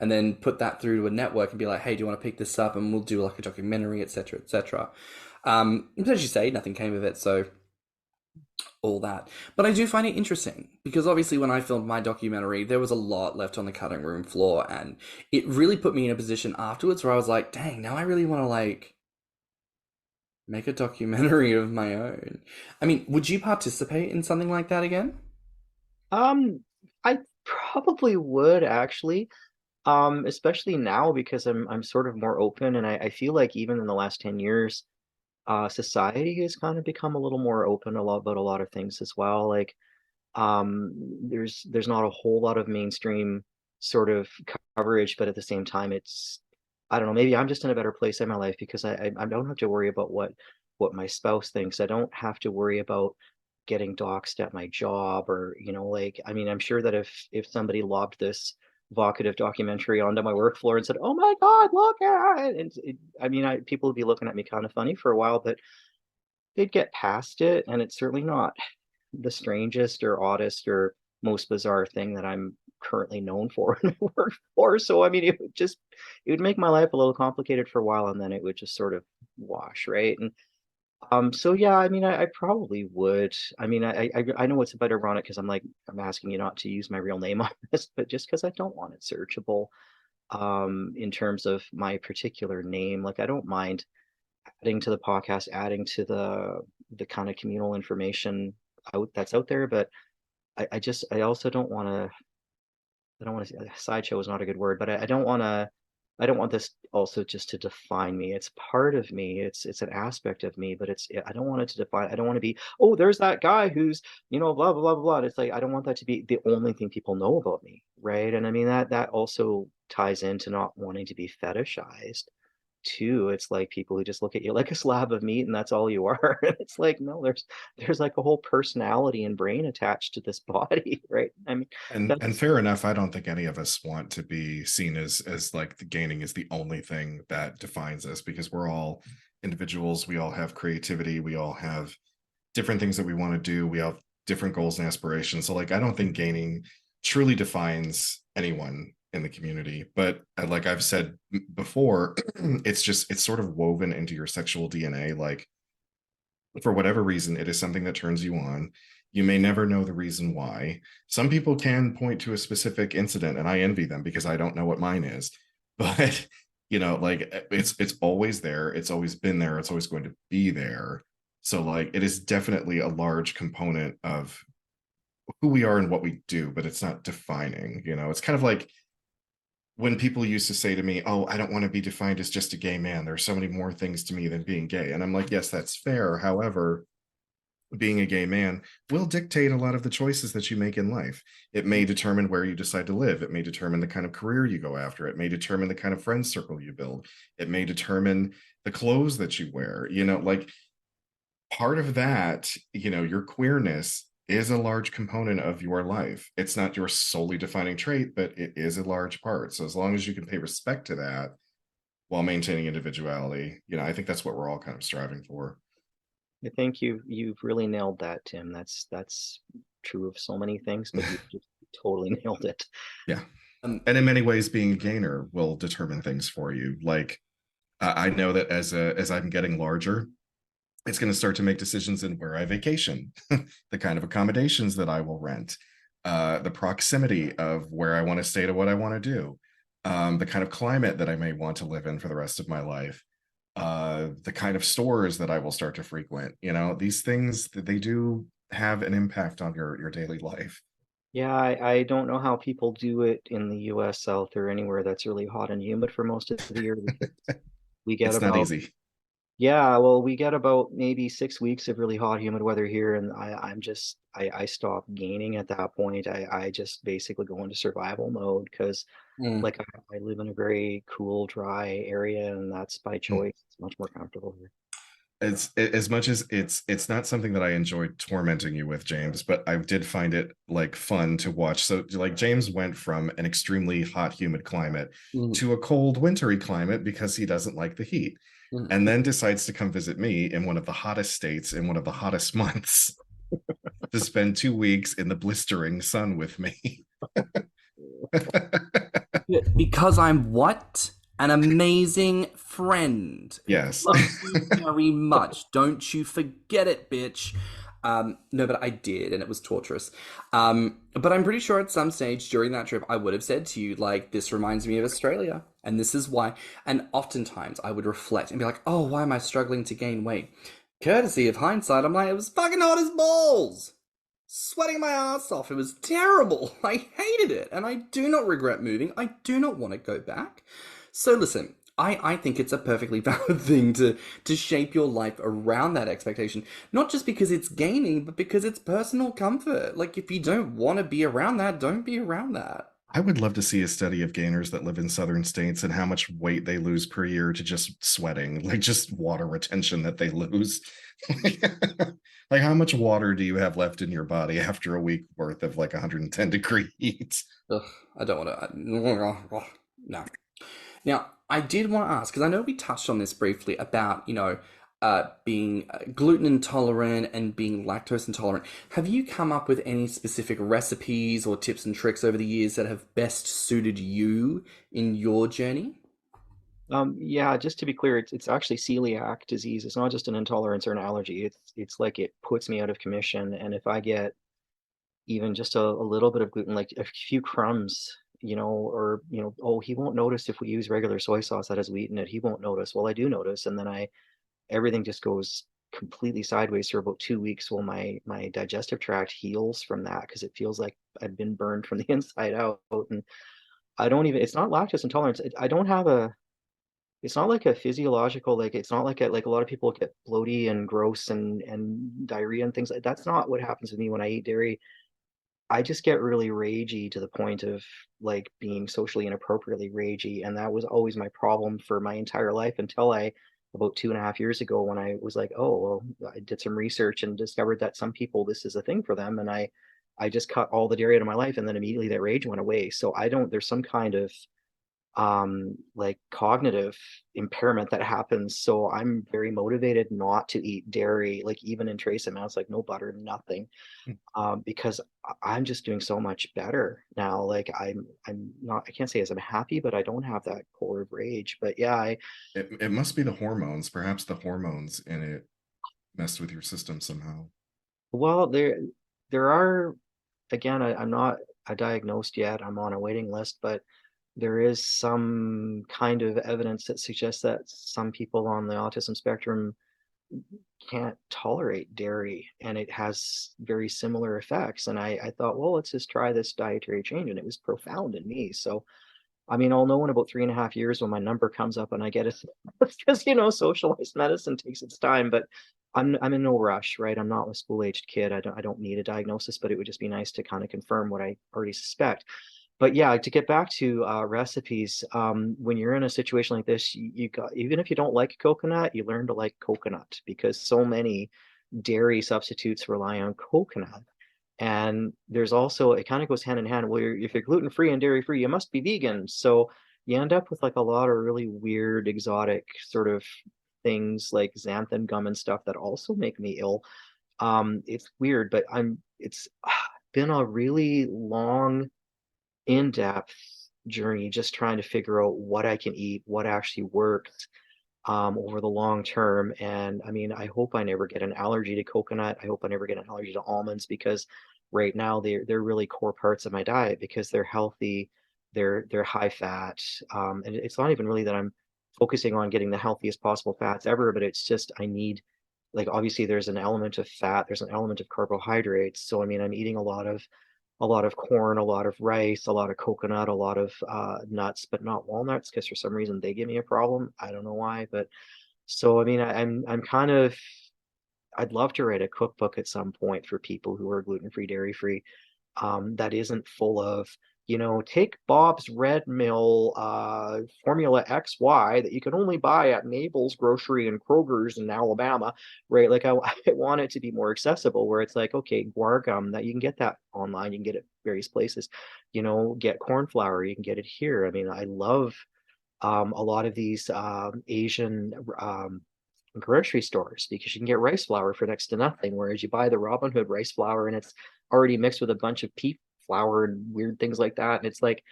and then put that through to a network and be like, hey, do you want to pick this up? And we'll do like a documentary, etc., etc. But as you say, nothing came of it. So all that. But I do find it interesting because obviously when I filmed my documentary, there was a lot left on the cutting room floor, and it really put me in a position afterwards where I was like, dang, now I really want to like make a documentary of my own. I mean, would you participate in something like that again? Um, I probably would actually, especially now because I'm sort of more open, and I feel like even in the last 10 years, society has kind of become a little more open a lot about a lot of things as well. Like, there's not a whole lot of mainstream sort of coverage, but at the same time, it's I don't know, maybe I'm just in a better place in my life because I don't have to worry about what my spouse thinks. I don't have to worry about getting doxxed at my job or, like, I mean, I'm sure that if somebody lobbed this vocative documentary onto my work floor and said, "Oh my God, look at it," and I mean, people would be looking at me kind of funny for a while, but they'd get past it, and it's certainly not the strangest or oddest or most bizarre thing that I'm currently known for in my workforce. So I mean, it would make my life a little complicated for a while, and then it would just sort of wash, right? And so yeah, I mean, I probably would. I mean, I know it's a bit ironic because I'm asking you not to use my real name on this, but just because I don't want it searchable, in terms of my particular name, like I don't mind adding to the podcast, adding to the kind of communal information out that's out there, but I also don't want to. I don't want to. Sideshow is not a good word, but I don't want to. I don't want this also just to define me. It's part of me. It's an aspect of me, but I don't want it to define. I don't want to be. Oh, there's that guy who's blah blah blah blah. It's like I don't want that to be the only thing people know about me, right? And I mean that also ties into not wanting to be fetishized too. It's like people who just look at you like a slab of meat and that's all you are. It's like, no, there's like a whole personality and brain attached to this body, right? I mean, And that's fair enough, I don't think any of us want to be seen as like the gaining is the only thing that defines us, because we're all individuals, we all have creativity, we all have different things that we want to do, we have different goals and aspirations. So like I don't think gaining truly defines anyone in the community, but like I've said before, it's sort of woven into your sexual DNA. Like for whatever reason, it is something that turns you on. You may never know the reason why. Some people can point to a specific incident, and I envy them because I don't know what mine is. But like it's always there. It's always been there. It's always going to be there. So like it is definitely a large component of who we are and what we do, but it's not defining. It's kind of like when people used to say to me, "Oh, I don't want to be defined as just a gay man. There's so many more things to me than being gay." And I'm like, yes, that's fair. However, being a gay man will dictate a lot of the choices that you make in life. It may determine where you decide to live. It may determine the kind of career you go after. It may determine the kind of friend circle you build. It may determine the clothes that you wear. Like part of that, your queerness is a large component of your life. It's not your solely defining trait, but it is a large part. So as long as you can pay respect to that while maintaining individuality, I think that's what we're all kind of striving for. I think you've really nailed that, Tim. That's true of so many things, but you just totally nailed it. Yeah. And in many ways, being a gainer will determine things for you. Like I know that as I'm getting larger, it's going to start to make decisions in where I vacation, the kind of accommodations that I will rent, the proximity of where I want to stay to what I want to do, the kind of climate that I may want to live in for the rest of my life, the kind of stores that I will start to frequent. These things that they do have an impact on your daily life. Yeah, I don't know how people do it in the US South or anywhere that's really hot and humid for most of the year because we get It's not about easy. yeah, well, we get about maybe 6 weeks of really hot, humid weather here, and I stop gaining at that point. I just basically go into survival mode because Mm. like I live in a very cool, dry area, and that's by choice. It's much more comfortable here. It's as much as it's not something that I enjoyed tormenting you with, James, but I did find it like fun to watch. So like James went from an extremely hot, humid climate Mm. to a cold, wintry climate because he doesn't like the heat, Mm. and then decides to come visit me in one of the hottest states in one of the hottest months to spend 2 weeks in the blistering sun with me. Because I'm what? An amazing friend. Yes. Love you very much. Don't you forget it, bitch. No, but I did, and it was torturous. But I'm pretty sure at some stage during that trip, I would have said to you, like, this reminds me of Australia, and this is why. And oftentimes I would reflect and be like, oh, why am I struggling to gain weight? Courtesy of hindsight, I'm like, it was fucking hot as balls! Sweating my ass off. It was terrible. I hated it, and I do not regret moving. I do not want to go back. So listen, I think it's a perfectly valid thing to shape your life around that expectation. Not just because it's gaining, but because it's personal comfort. Like, if you don't want to be around that, don't be around that. I would love to see a study of gainers that live in southern states and how much weight they lose per year to just sweating, like just water retention that they lose. Like, how much water do you have left in your body after a week worth of like 110 degree heat? Ugh, I don't want to. No. Now, I did want to ask, because I know we touched on this briefly about, being gluten intolerant and being lactose intolerant. Have you come up with any specific recipes or tips and tricks over the years that have best suited you in your journey? Yeah, just to be clear, it's actually celiac disease. It's not just an intolerance or an allergy. It's like it puts me out of commission. And if I get even just a little bit of gluten, like a few crumbs, or oh, he won't notice if we use regular soy sauce that has wheat in it. He won't notice. Well, I do notice, and then everything just goes completely sideways for about 2 weeks while my digestive tract heals from that because it feels like I've been burned from the inside out. And I don't even. It's not lactose intolerance. I don't have a. It's not like a physiological, like it's not like a lot of people get bloaty and gross and diarrhea and things like that's not what happens with me when I eat dairy. I just get really ragey to the point of like being socially inappropriately ragey. And that was always my problem for my entire life until about 2.5 years ago, when I was like, oh, well, I did some research and discovered that some people, this is a thing for them. And I just cut all the dairy out of my life. And then immediately that rage went away. So there's some kind of like cognitive impairment that happens, so I'm very motivated not to eat dairy, like even in trace amounts, like no butter, nothing, because I'm just doing so much better now. Like I'm not, I can't say as I'm happy, but I don't have that core of rage. But yeah, It must be the hormones. Perhaps the hormones in it messed with your system somehow. well, there are, again, I'm not diagnosed yet, I'm on a waiting list, but there is some kind of evidence that suggests that some people on the autism spectrum can't tolerate dairy, and it has very similar effects. And I thought, well, let's just try this dietary change, and it was profound in me. So I mean, I'll know in about 3.5 years when my number comes up and I get it, because socialized medicine takes its time. But I'm in no rush, right? I'm not a school-aged kid. I don't need a diagnosis, but it would just be nice to kind of confirm what I already suspect. But yeah, to get back to recipes, when you're in a situation like this, you got, even if you don't like coconut, you learn to like coconut, because so many dairy substitutes rely on coconut. And there's also, it kind of goes hand in hand. Well, if you're gluten free and dairy free, you must be vegan. So you end up with like a lot of really weird, exotic sort of things like xanthan gum and stuff that also make me ill. It's weird, but it's been a really long, in-depth journey just trying to figure out what I can eat, what actually works over the long term. And I mean, I hope I never get an allergy to coconut. I hope I never get an allergy to almonds, because right now they're really core parts of my diet because they're healthy, they're high fat. And it's not even really that I'm focusing on getting the healthiest possible fats ever, but it's just I need, like, obviously there's an element of fat, there's an element of carbohydrates. So I mean, I'm eating a lot of corn, a lot of rice, a lot of coconut, a lot of nuts, but not walnuts, because for some reason they give me a problem. I don't know why, but so I mean, I'm kind of, I'd love to write a cookbook at some point for people who are gluten free, dairy free, that isn't full of, take Bob's Red Mill Formula XY that you can only buy at Mabel's Grocery and Kroger's in Alabama, right? Like I want it to be more accessible, where it's like, okay, guar gum, that you can get that online, you can get it various places, get corn flour, you can get it here. I mean, I love a lot of these Asian grocery stores, because you can get rice flour for next to nothing, whereas you buy the Robin Hood rice flour and it's already mixed with a bunch of pea flour and weird things like that. And it's like,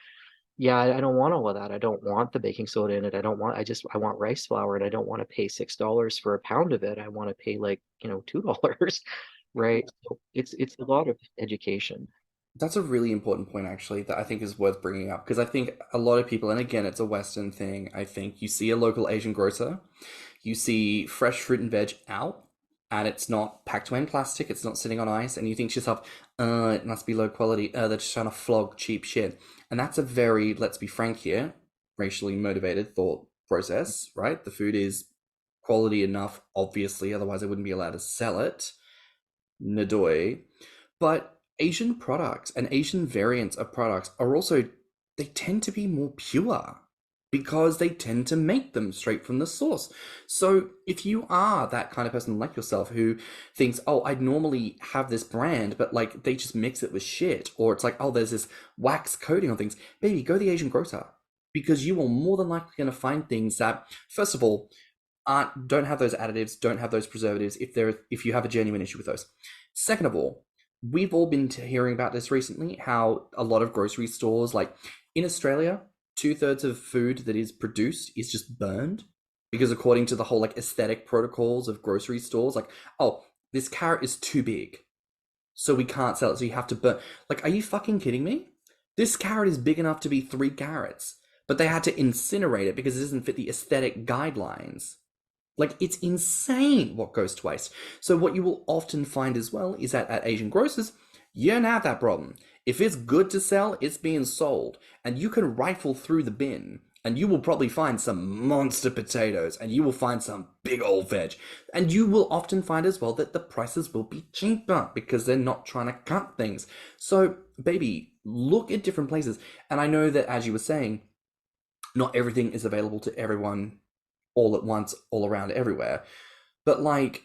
yeah, I don't want all of that. I don't want the baking soda in it. I want rice flour, and I don't want to pay $6 for a pound of it. I want to pay like, $2, right? So it's a lot of education. That's a really important point, actually, that I think is worth bringing up, because I think a lot of people, and again, it's a Western thing, I think you see a local Asian grocer, you see fresh fruit and veg out, and it's not packed away in plastic, it's not sitting on ice, and you think to yourself, it must be low quality, they're just trying to flog cheap shit. And that's a very, let's be frank here, racially motivated thought process, right? The food is quality enough, obviously, otherwise I wouldn't be allowed to sell it. Nadoy. But Asian products and Asian variants of products are also, they tend to be more pure because they tend to make them straight from the source. So if you are that kind of person like yourself who thinks, oh, I'd normally have this brand, but like they just mix it with shit, or it's like, oh, there's this wax coating on things, baby, go to the Asian grocer, because you are more than likely going to find things that, first of all, don't have those additives, don't have those preservatives if you have a genuine issue with those. Second of all, we've all been hearing about this recently, how a lot of grocery stores, like in Australia, 2/3 of food that is produced is just burned, because according to the whole like aesthetic protocols of grocery stores, like, oh, this carrot is too big, so we can't sell it, so you have to burn. Like, are you fucking kidding me? This carrot is big enough to be 3 carrots, but they had to incinerate it because it doesn't fit the aesthetic guidelines. Like, it's insane what goes to waste. So what you will often find as well is that at Asian grocers, you don't have that problem. If it's good to sell, it's being sold. And you can rifle through the bin, and you will probably find some monster potatoes, and you will find some big old veg. And you will often find as well that the prices will be cheaper because they're not trying to cut things. So, baby, look at different places. And I know that, as you were saying, not everything is available to everyone all at once, all around, everywhere. But like,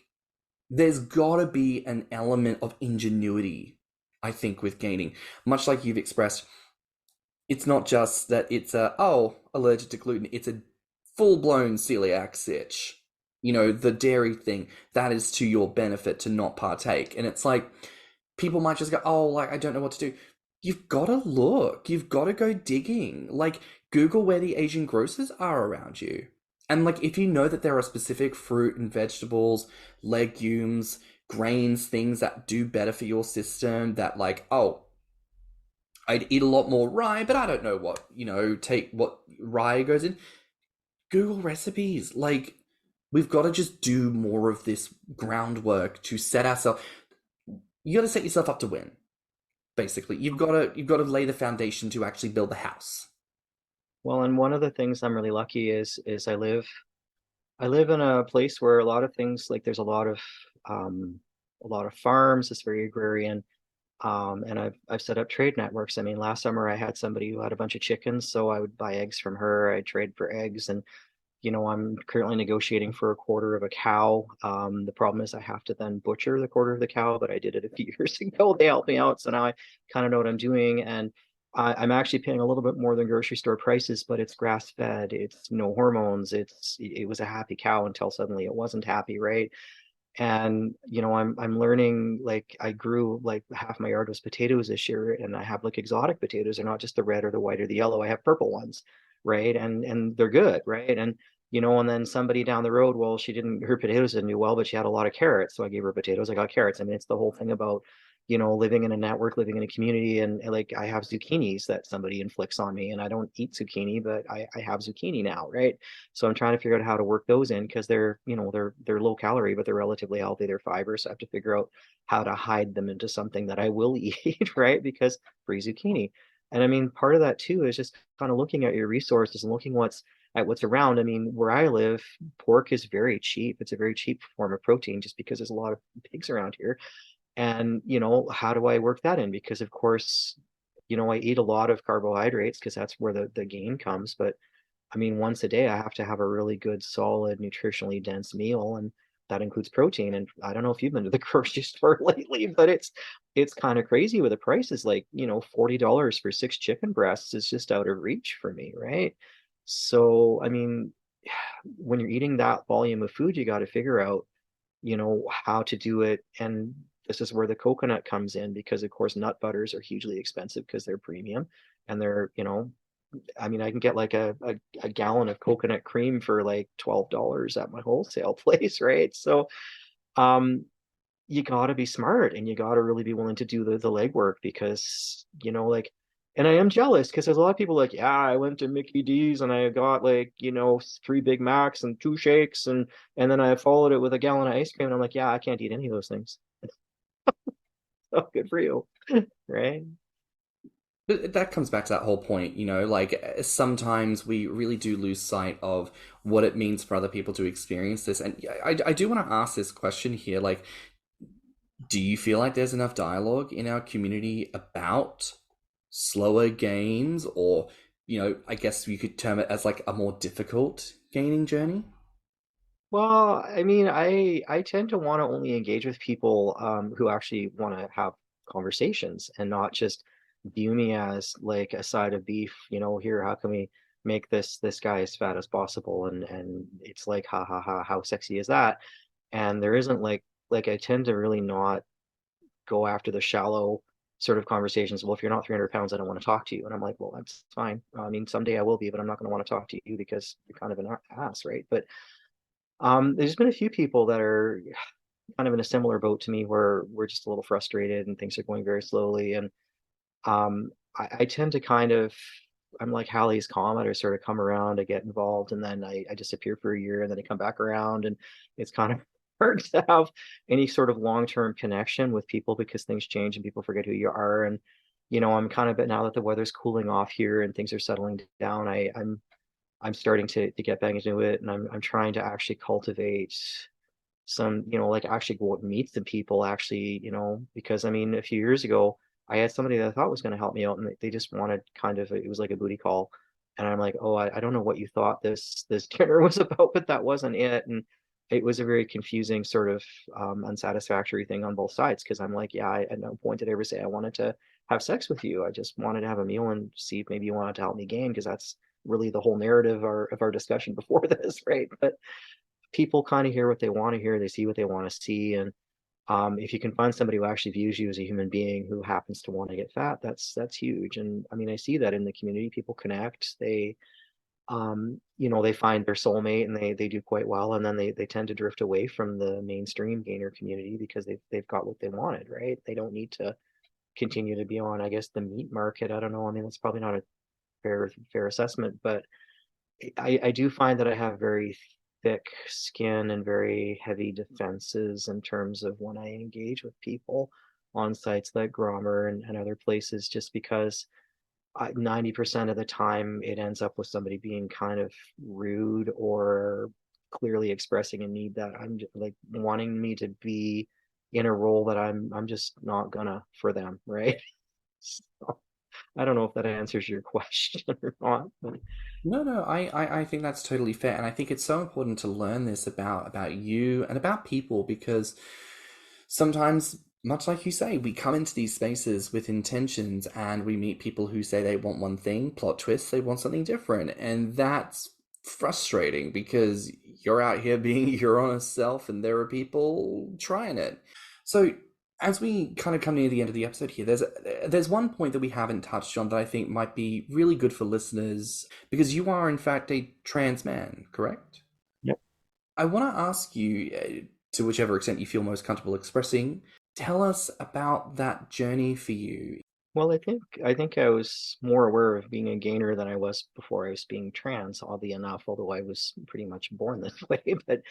there's gotta be an element of ingenuity, I think, with gaining. Much like you've expressed, it's not just that it's allergic to gluten, it's a full-blown celiac sitch. You know, the dairy thing, that is to your benefit to not partake. And it's like, people might just go, oh, like, I don't know what to do. You've gotta look, you've gotta go digging. Like, Google where the Asian grocers are around you. And like, if you know that there are specific fruit and vegetables, legumes, grains, things that do better for your system, that like, oh, I'd eat a lot more rye, but I don't know what, take what rye goes in. Google recipes. Like, we've got to just do more of this groundwork to set ourselves. You got to set yourself up to win. Basically, you've got to lay the foundation to actually build the house. Well, and one of the things I'm really lucky is I live in a place where a lot of things, like there's a lot of farms. It's very agrarian. And I've set up trade networks. I mean, last summer I had somebody who had a bunch of chickens, so I would buy eggs from her. I'd trade for eggs, and I'm currently negotiating for a quarter of a cow. The problem is I have to then butcher the quarter of the cow, but I did it a few years ago. They helped me out, so now I kind of know what I'm doing. And I'm actually paying a little bit more than grocery store prices, but it's grass fed. It's no hormones. It was a happy cow until suddenly it wasn't happy, right? And I'm learning. Like, I grew like half my yard was potatoes this year, and I have like exotic potatoes. They're not just the red or the white or the yellow. I have purple ones, right? And they're good, right? And then somebody down the road, well, her potatoes didn't do well, but she had a lot of carrots, so I gave her potatoes. I got carrots. I mean, it's the whole thing about living in a network, living in a community. And like, I have zucchinis that somebody inflicts on me, and I don't eat zucchini, but I have zucchini now, right? So I'm trying to figure out how to work those in, because they're low calorie, but they're relatively healthy. They're fiber. So I have to figure out how to hide them into something that I will eat, right? Because free zucchini. And I mean, part of that too is just kind of looking at your resources and looking at what's around. I mean, where I live, pork is very cheap. It's a very cheap form of protein, just because there's a lot of pigs around here. And how do I work that in? Because of course, I eat a lot of carbohydrates because that's where the gain comes. But I mean, once a day, I have to have a really good, solid, nutritionally dense meal, and that includes protein. And I don't know if you've been to the grocery store lately, but it's kind of crazy with the prices. Like, $40 for 6 chicken breasts is just out of reach for me, right? So, I mean, when you're eating that volume of food, you got to figure out, how to do it. And this is where the coconut comes in, because of course nut butters are hugely expensive because they're premium, and they're, I mean, I can get like a gallon of coconut cream for like $12 at my wholesale place, right? So, you got to be smart and you got to really be willing to do the legwork because, like, and I am jealous because there's a lot of people like, yeah, I went to Mickey D's and I got like, 3 Big Macs and 2 shakes and then I followed it with a gallon of ice cream. And I'm like, yeah, I can't eat any of those things. Oh, good for you. Right. But that comes back to that whole point, like sometimes we really do lose sight of what it means for other people to experience this. And I do want to ask this question here, like, do you feel like there's enough dialogue in our community about slower gains, or, I guess you could term it as like a more difficult gaining journey? Well, I mean, I tend to want to only engage with people who actually want to have conversations and not just view me as like a side of beef, here, how can we make this guy as fat as possible? And it's like, ha ha ha, how sexy is that? And there isn't like I tend to really not go after the shallow sort of conversations. Well, if you're not 300 pounds, I don't want to talk to you. And I'm like, well, that's fine. I mean, someday I will be, but I'm not going to want to talk to you because you're kind of an ass, right? But there's been a few people that are kind of in a similar boat to me where we're just a little frustrated and things are going very slowly. And I tend to kind of, I'm like Halley's Comet, I sort of come around, I get involved, and then I disappear for a year, and then I come back around, and it's kind of hard to have any sort of long-term connection with people because things change and people forget who you are. And I'm kind of, but now that the weather's cooling off here and things are settling down, I'm starting to get back into it, and I'm trying to actually cultivate some, like actually go out and meet the people actually, because I mean, a few years ago, I had somebody that I thought was going to help me out, and they just wanted kind of, it was like a booty call, and I'm like, oh, I don't know what you thought this dinner was about, but that wasn't it, and it was a very confusing sort of unsatisfactory thing on both sides because I'm like, yeah, at no point did I ever say I wanted to have sex with you. I just wanted to have a meal and see if maybe you wanted to help me gain because that's really the whole narrative of our discussion before this, right? But people kind of hear what they want to hear, they see what they want to see, and if you can find somebody who actually views you as a human being who happens to want to get fat, that's huge. And I mean, I see that in the community. People connect, they find their soulmate and they do quite well, and then they tend to drift away from the mainstream gainer community because they've got what they wanted, right? They don't need to continue to be on, I guess, the meat market. I don't know. I mean, that's probably not a fair assessment, but I do find that I have very thick skin and very heavy defenses in terms of when I engage with people on sites like Grommr and other places, just because 90% of the time it ends up with somebody being kind of rude or clearly expressing a need that I'm like wanting me to be in a role that I'm just not gonna for them, right? So, I don't know if that answers your question or not, but No, I think that's totally fair, and I think it's so important to learn this about you and about people because sometimes, much like you say, we come into these spaces with intentions, and we meet people who say they want one thing, plot twist, they want something different, and that's frustrating because you're out here being your honest self, and there are people trying it. So as we kind of come near the end of the episode here, there's one point that we haven't touched on that I think might be really good for listeners because you are in fact a trans man, correct? yep. I want to ask you, to whichever extent you feel most comfortable expressing, tell us about that journey for you. Well, I think I was more aware of being a gainer than I was before I was being trans, oddly enough, although I was pretty much born this way. But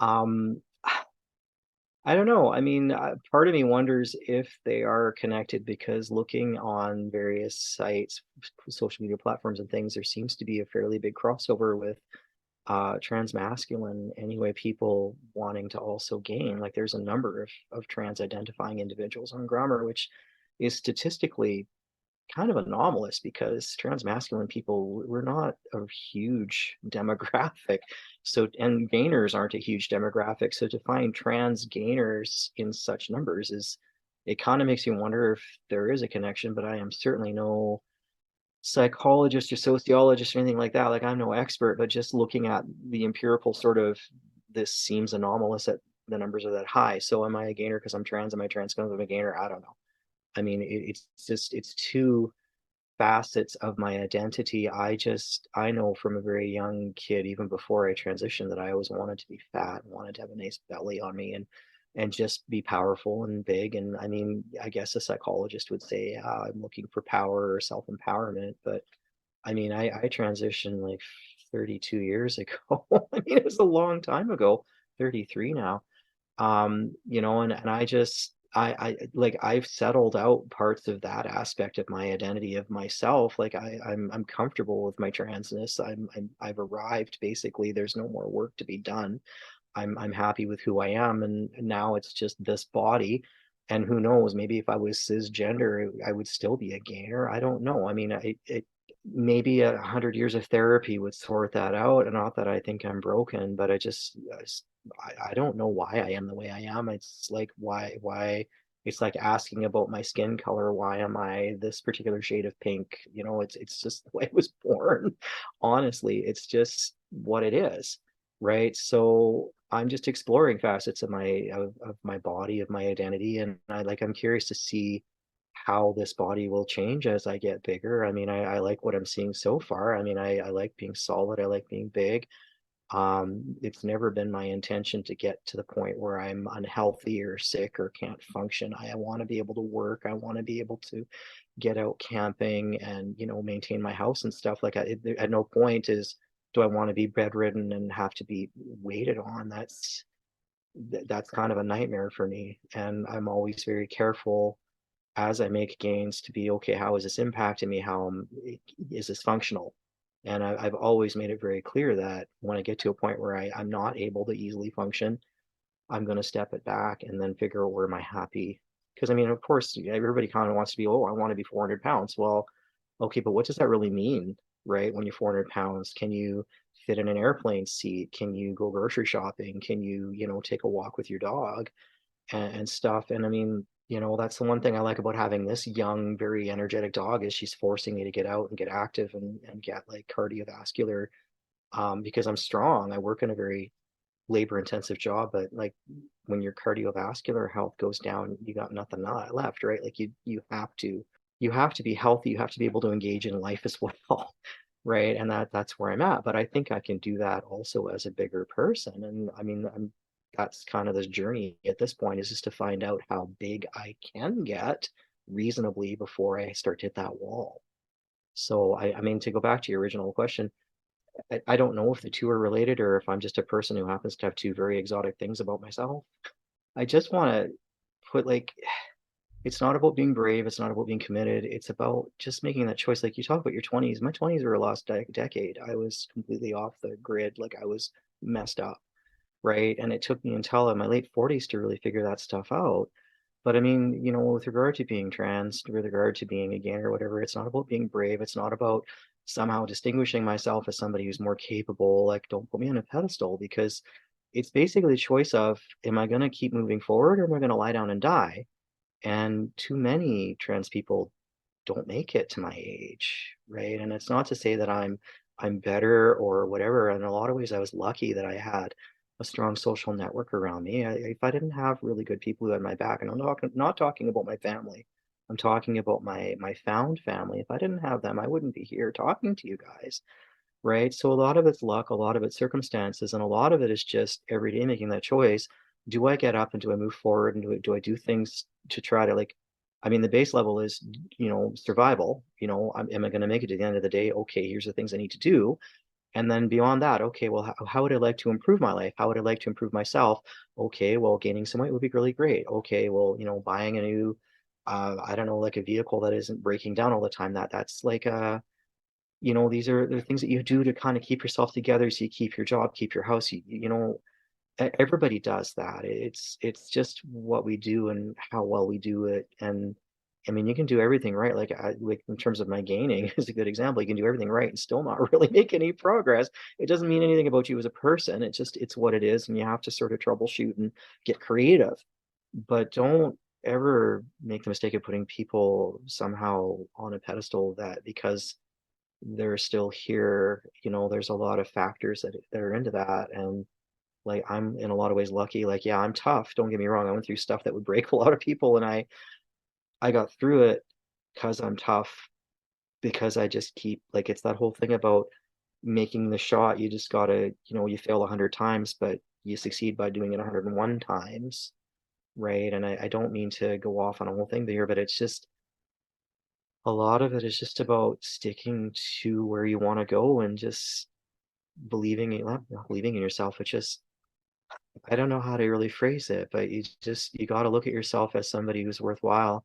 um, I don't know. I mean, part of me wonders if they are connected because looking on various sites, social media platforms and things, there seems to be a fairly big crossover with trans masculine anyway, people wanting to also gain. Like there's a number of trans identifying individuals on Grommr, which is statistically kind of anomalous because trans masculine people, we're not a huge demographic. So, and gainers aren't a huge demographic. So to find trans gainers in such numbers it kind of makes you wonder if there is a connection, but I am certainly no psychologist or sociologist or anything like that. Like I'm no expert, but just looking at the empirical sort of, this seems anomalous that the numbers are that high. So am I a gainer because I'm trans? Am I trans because I'm a gainer? I don't know. I mean, it's two facets of my identity. I know from a very young kid, even before I transitioned, that I always wanted to be fat and wanted to have a nice belly on me. And and just be powerful and big. And I mean, I guess a psychologist would say, I'm looking for power or self-empowerment, but I mean, I transitioned like 32 years ago. I mean, it was a long time ago, 33 now. And I just I like I've settled out parts of that aspect of my identity of myself. Like I'm comfortable with my transness. I've arrived basically. There's no more work to be done. I'm happy with who I am, and now it's just this body. And who knows, maybe if I was cisgender, I would still be a gainer. I don't know. I mean, maybe 100 years of therapy would sort that out. And not that I think I'm broken, but I don't know why I am the way I am. It's like why it's like asking about my skin color. Why am I this particular shade of pink? It's just the way I was born. Honestly, it's just what it is, right? So I'm just exploring facets of my body, of my identity, and I'm curious to see how this body will change as I get bigger. I mean, I like what I'm seeing so far. I mean, I like being solid. I like being big. It's never been my intention to get to the point where I'm unhealthy or sick or can't function. I want to be able to work. I want to be able to get out camping and, maintain my house and stuff. At no point do I want to be bedridden and have to be waited on. That's kind of a nightmare for me. And I'm always very careful as I make gains to be, okay, how is this impacting me? Is this functional? And I've always made it very clear that when I get to a point where I'm not able to easily function, I'm going to step it back and then figure out where am I happy. Because I mean, of course, everybody kind of wants to be, oh, I want to be 400 pounds. Well, okay, but what does that really mean, right? When you're 400 pounds, can you fit in an airplane seat? Can you go grocery shopping? Can you, take a walk with your dog and stuff? And I mean, that's the one thing I like about having this young, very energetic dog is she's forcing me to get out and get active and get like cardiovascular, because I'm strong. I work in a very labor intensive job, but like when your cardiovascular health goes down, you got nothing left, right? Like you have to be healthy. You have to be able to engage in life as well. Right. And that's where I'm at. But I think I can do that also as a bigger person. And I mean, that's kind of this journey at this point, is just to find out how big I can get reasonably before I start to hit that wall. So I mean, to go back to your original question, I don't know if the two are related or if I'm just a person who happens to have two very exotic things about myself. I just want to put like, it's not about being brave. It's not about being committed. It's about just making that choice. Like you talk about your 20s. My 20s were a lost decade. I was completely off the grid. Like I was messed up. Right. And it took me until in my late 40s to really figure that stuff out. But I mean, with regard to being trans, with regard to being a gay or whatever, it's not about being brave. It's not about somehow distinguishing myself as somebody who's more capable. Like, don't put me on a pedestal, because it's basically a choice of, am I going to keep moving forward or am I going to lie down and die? And too many trans people don't make it to my age, right? And it's not to say that I'm better or whatever. In a lot of ways, I was lucky that I had a strong social network around me. If I didn't have really good people who had my back, and I'm not talking about my family, I'm talking about my found family. If I didn't have them, I wouldn't be here talking to you guys, right? So a lot of it's luck, a lot of it's circumstances, and a lot of it is just every day making that choice. Do I get up and do I move forward, and do I do things to try to, like, I mean, the base level is, survival. Am I going to make it to the end of the day? Okay, here's the things I need to do. And then beyond that, okay, well, how would I like to improve my life? How would I like to improve myself? Okay, well, gaining some weight would be really great. Okay, well, buying a new, I don't know, like a vehicle that isn't breaking down all the time. That's like these are the things that you do to kind of keep yourself together, so you keep your job, keep your house. Everybody does that. It's just what we do and how well we do it. And I mean, you can do everything right. Like in terms of my gaining is a good example. You can do everything right and still not really make any progress. It doesn't mean anything about you as a person. It's what it is, and you have to sort of troubleshoot and get creative. But don't ever make the mistake of putting people somehow on a pedestal that because they're still here. There's a lot of factors that are into that. And like, I'm in a lot of ways lucky. Like, yeah, I'm tough. Don't get me wrong. I went through stuff that would break a lot of people, and I got through it because I'm tough, because I just keep, like, it's that whole thing about making the shot. You just gotta, you fail 100 times, but you succeed by doing it 101 times. right? And I don't mean to go off on a whole thing here, but it's just a lot of it is just about sticking to where you want to go and just not believing in yourself. It's just, I don't know how to really phrase it, but you got to look at yourself as somebody who's worthwhile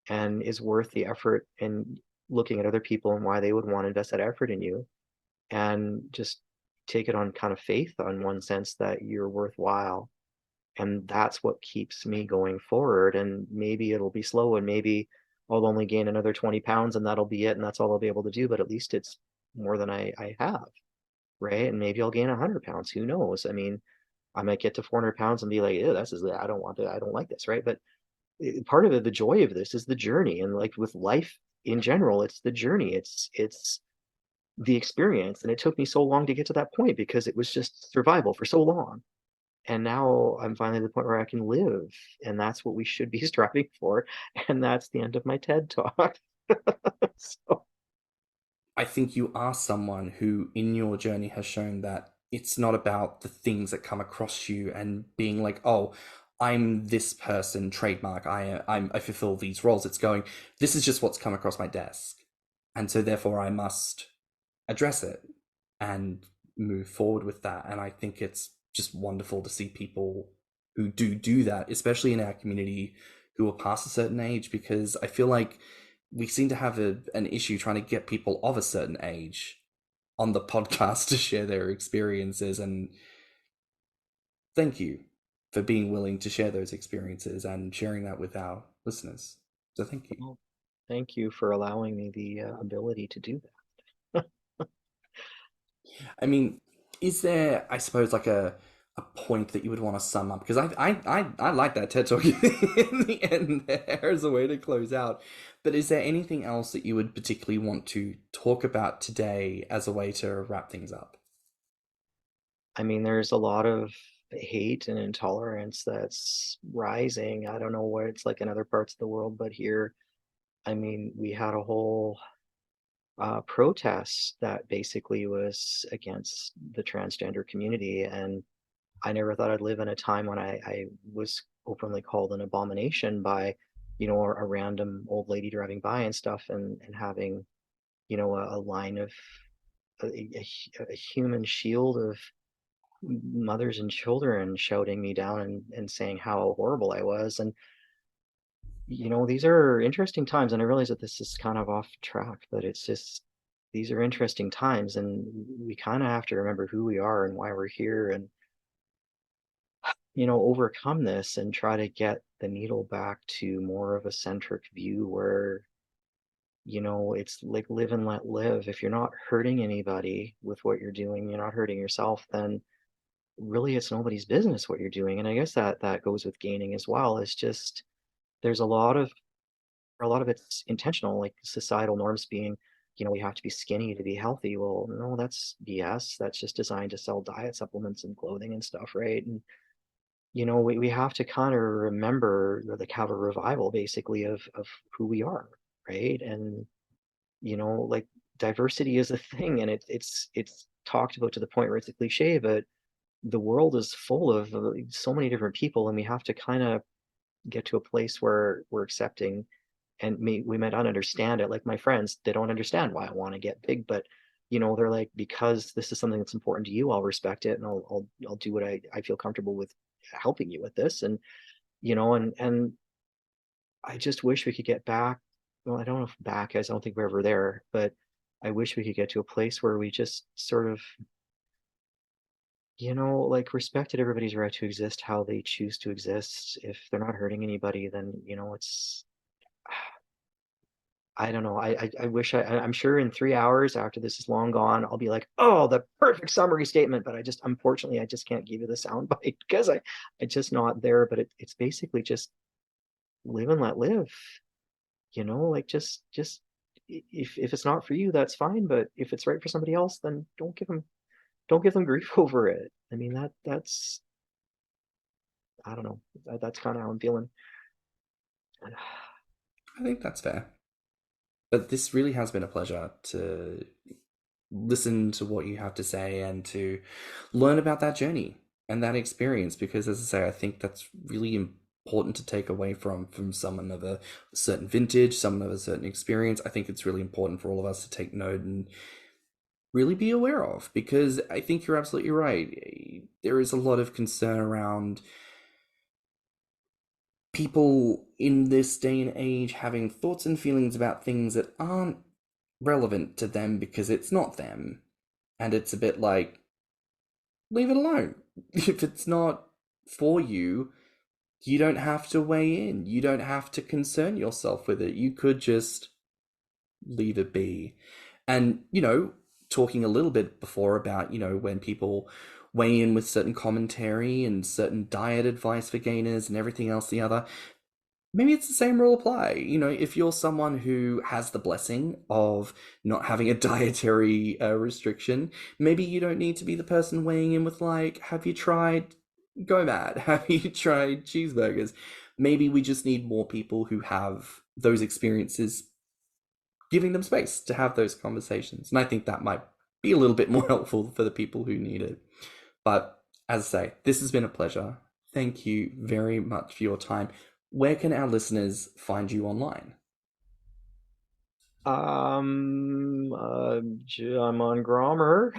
and is worth the effort, and looking at other people and why they would want to invest that effort in you, and just take it on kind of faith on one sense that you're worthwhile. And that's what keeps me going forward. And maybe it'll be slow, and maybe I'll only gain another 20 pounds and that'll be it. And that's all I'll be able to do. But at least it's more than I have, right? And maybe I'll gain 100 pounds. Who knows? I mean, I might get to 400 pounds and be like, ew, I don't want to, I don't like this, right? But part of it, the joy of this is the journey. And like with life in general, it's the journey. It's the experience. And it took me so long to get to that point because it was just survival for so long. And now I'm finally at the point where I can live, and that's what we should be striving for. And that's the end of my TED talk. So, I think you are someone who, in your journey, has shown that it's not about the things that come across you and being like, oh, I'm this person, trademark. I fulfill these roles. It's going, this is just what's come across my desk, and so therefore I must address it and move forward with that. And I think it's just wonderful to see people who do that, especially in our community, who are past a certain age, because I feel like we seem to have an issue trying to get people of a certain age on the podcast to share their experiences. And thank you for being willing to share those experiences and sharing that with our listeners. So thank you. well, thank you for allowing me the ability to do that. I mean, is there, I suppose, like a point that you would want to sum up? Because I like that TED talk in the end there as a way to close out. But is there anything else that you would particularly want to talk about today as a way to wrap things up? I mean, there's a lot of hate and intolerance that's rising. I don't know what it's like in other parts of the world, but here, I mean, we had a whole protest that basically was against the transgender community. And I never thought I'd live in a time when I was openly called an abomination by, a random old lady driving by and stuff, and having, a line of a human shield of mothers and children shouting me down and saying how horrible I was. And, these are interesting times. And I realize that this is kind of off track, but it's just, these are interesting times. And we kind of have to remember who we are and why we're here, and, overcome this and try to get the needle back to more of a centric view where, it's like live and let live. If you're not hurting anybody with what you're doing, you're not hurting yourself, then really it's nobody's business what you're doing. And I guess that goes with gaining as well. It's just there's a lot of it's intentional, like societal norms being, we have to be skinny to be healthy. Well, no, that's BS. That's just designed to sell diet supplements and clothing and stuff, right? And we have to kind of remember, like, have a revival basically of who we are, right? And like, diversity is a thing, and it's talked about to the point where it's a cliche, but the world is full of so many different people, and we have to kind of get to a place where we're accepting, and we might not understand it. Like my friends, they don't understand why I want to get big, but they're like, because this is something that's important to you, I'll respect it, and I'll do what I feel comfortable with helping you with this. And and I just wish we could get back. Well, I don't know if back, as I don't think we're ever there, but I wish we could get to a place where we just sort of, like, respected everybody's right to exist how they choose to exist. If they're not hurting anybody, then it's, I don't know. I wish I'm sure in 3 hours after this is long gone, I'll be like, oh, the perfect summary statement. But unfortunately, I just can't give you the sound bite because I just not there. But it's basically just live and let live. Like, just if it's not for you, that's fine. But if it's right for somebody else, then don't give them grief over it. I mean, that's, I don't know. That's kind of how I'm feeling. I think that's fair. But this really has been a pleasure to listen to what you have to say and to learn about that journey and that experience, because, as I say, I think that's really important to take away from someone of a certain vintage, someone of a certain experience. I think it's really important for all of us to take note and really be aware of, because I think you're absolutely right. There is a lot of concern around people in this day and age having thoughts and feelings about things that aren't relevant to them because it's not them. And it's a bit like, leave it alone. If it's not for you, you don't have to weigh in. You don't have to concern yourself with it. You could just leave it be. And, talking a little bit before about, when people weigh in with certain commentary and certain diet advice for gainers and everything else the other, maybe it's the same rule apply. If you're someone who has the blessing of not having a dietary restriction, maybe you don't need to be the person weighing in with like, have you tried Go-Mad? Have you tried cheeseburgers? Maybe we just need more people who have those experiences, giving them space to have those conversations. And I think that might be a little bit more helpful for the people who need it. But as I say, this has been a pleasure. Thank you very much for your time. Where can our listeners find you online? I'm on Grommr.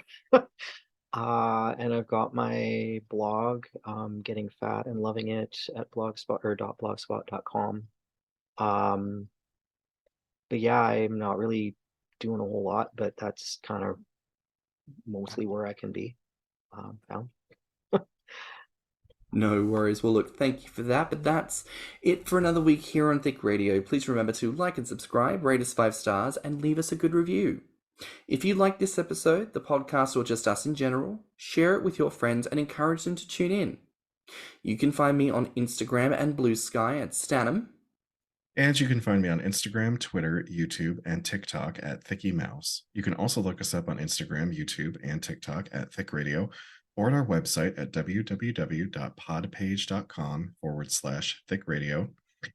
And I've got my blog, Getting Fat and Loving It, at blogspot.com. But yeah, I'm not really doing a whole lot, but that's kind of mostly where I can be found. No worries. Well, look, thank you for that. But that's it for another week here on Thicc Radio. Please remember to like and subscribe, rate us 5 stars, and leave us a good review. If you like this episode, the podcast, or just us in general, share it with your friends and encourage them to tune in. You can find me on Instagram and BlueSky at stannnum. And you can find me on Instagram, Twitter, YouTube, and TikTok at thiccmouse. You can also look us up on Instagram, YouTube, and TikTok at Thicc Radio, or at our website at www.podpage.com/Thicc Radio.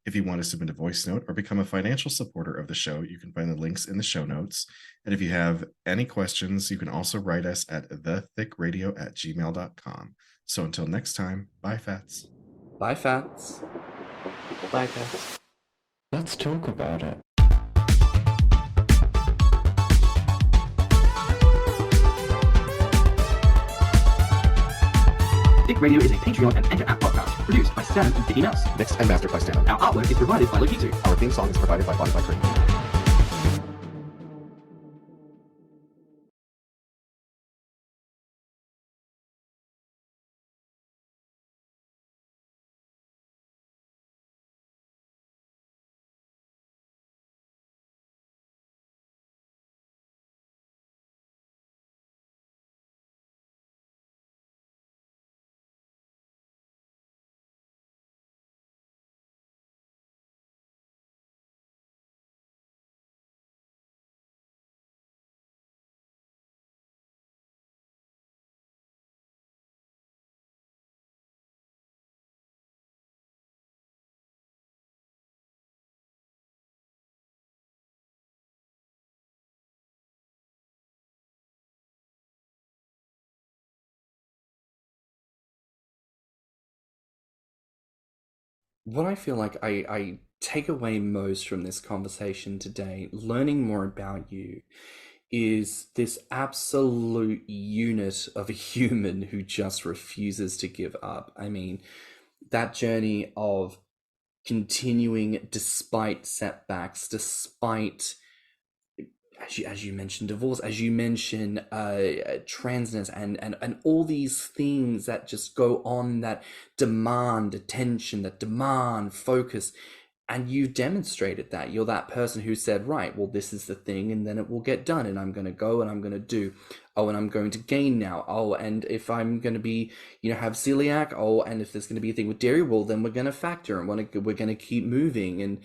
If you want to submit a voice note or become a financial supporter of the show, you can find the links in the show notes. And if you have any questions, you can also write us at thiccradio@gmail.com. So until next time, bye, Fats. Bye, Fats. Bye, guys. Let's talk about it. Thicc Radio is a Patreon and Anchor app podcast produced by stannnum and Thicc Mouse. Mixed and mastered by stannnum. Our artwork is provided by Lokitu. Our theme song is provided by Spotify Premium. What I feel like I take away most from this conversation today, learning more about you, is this absolute unit of a human who just refuses to give up. I mean, that journey of continuing despite setbacks, despite, as you mentioned, divorce, as you mentioned, transness, and all these things that just go on, that demand attention, that demand focus. And you've demonstrated that. You're that person who said, right, well, this is the thing, and then it will get done, and I'm going to go and I'm going to do. Oh, and I'm going to gain now. Oh, and if I'm going to be, have celiac, oh, and if there's going to be a thing with dairy, well, then we're going to factor, and we're going to keep moving. And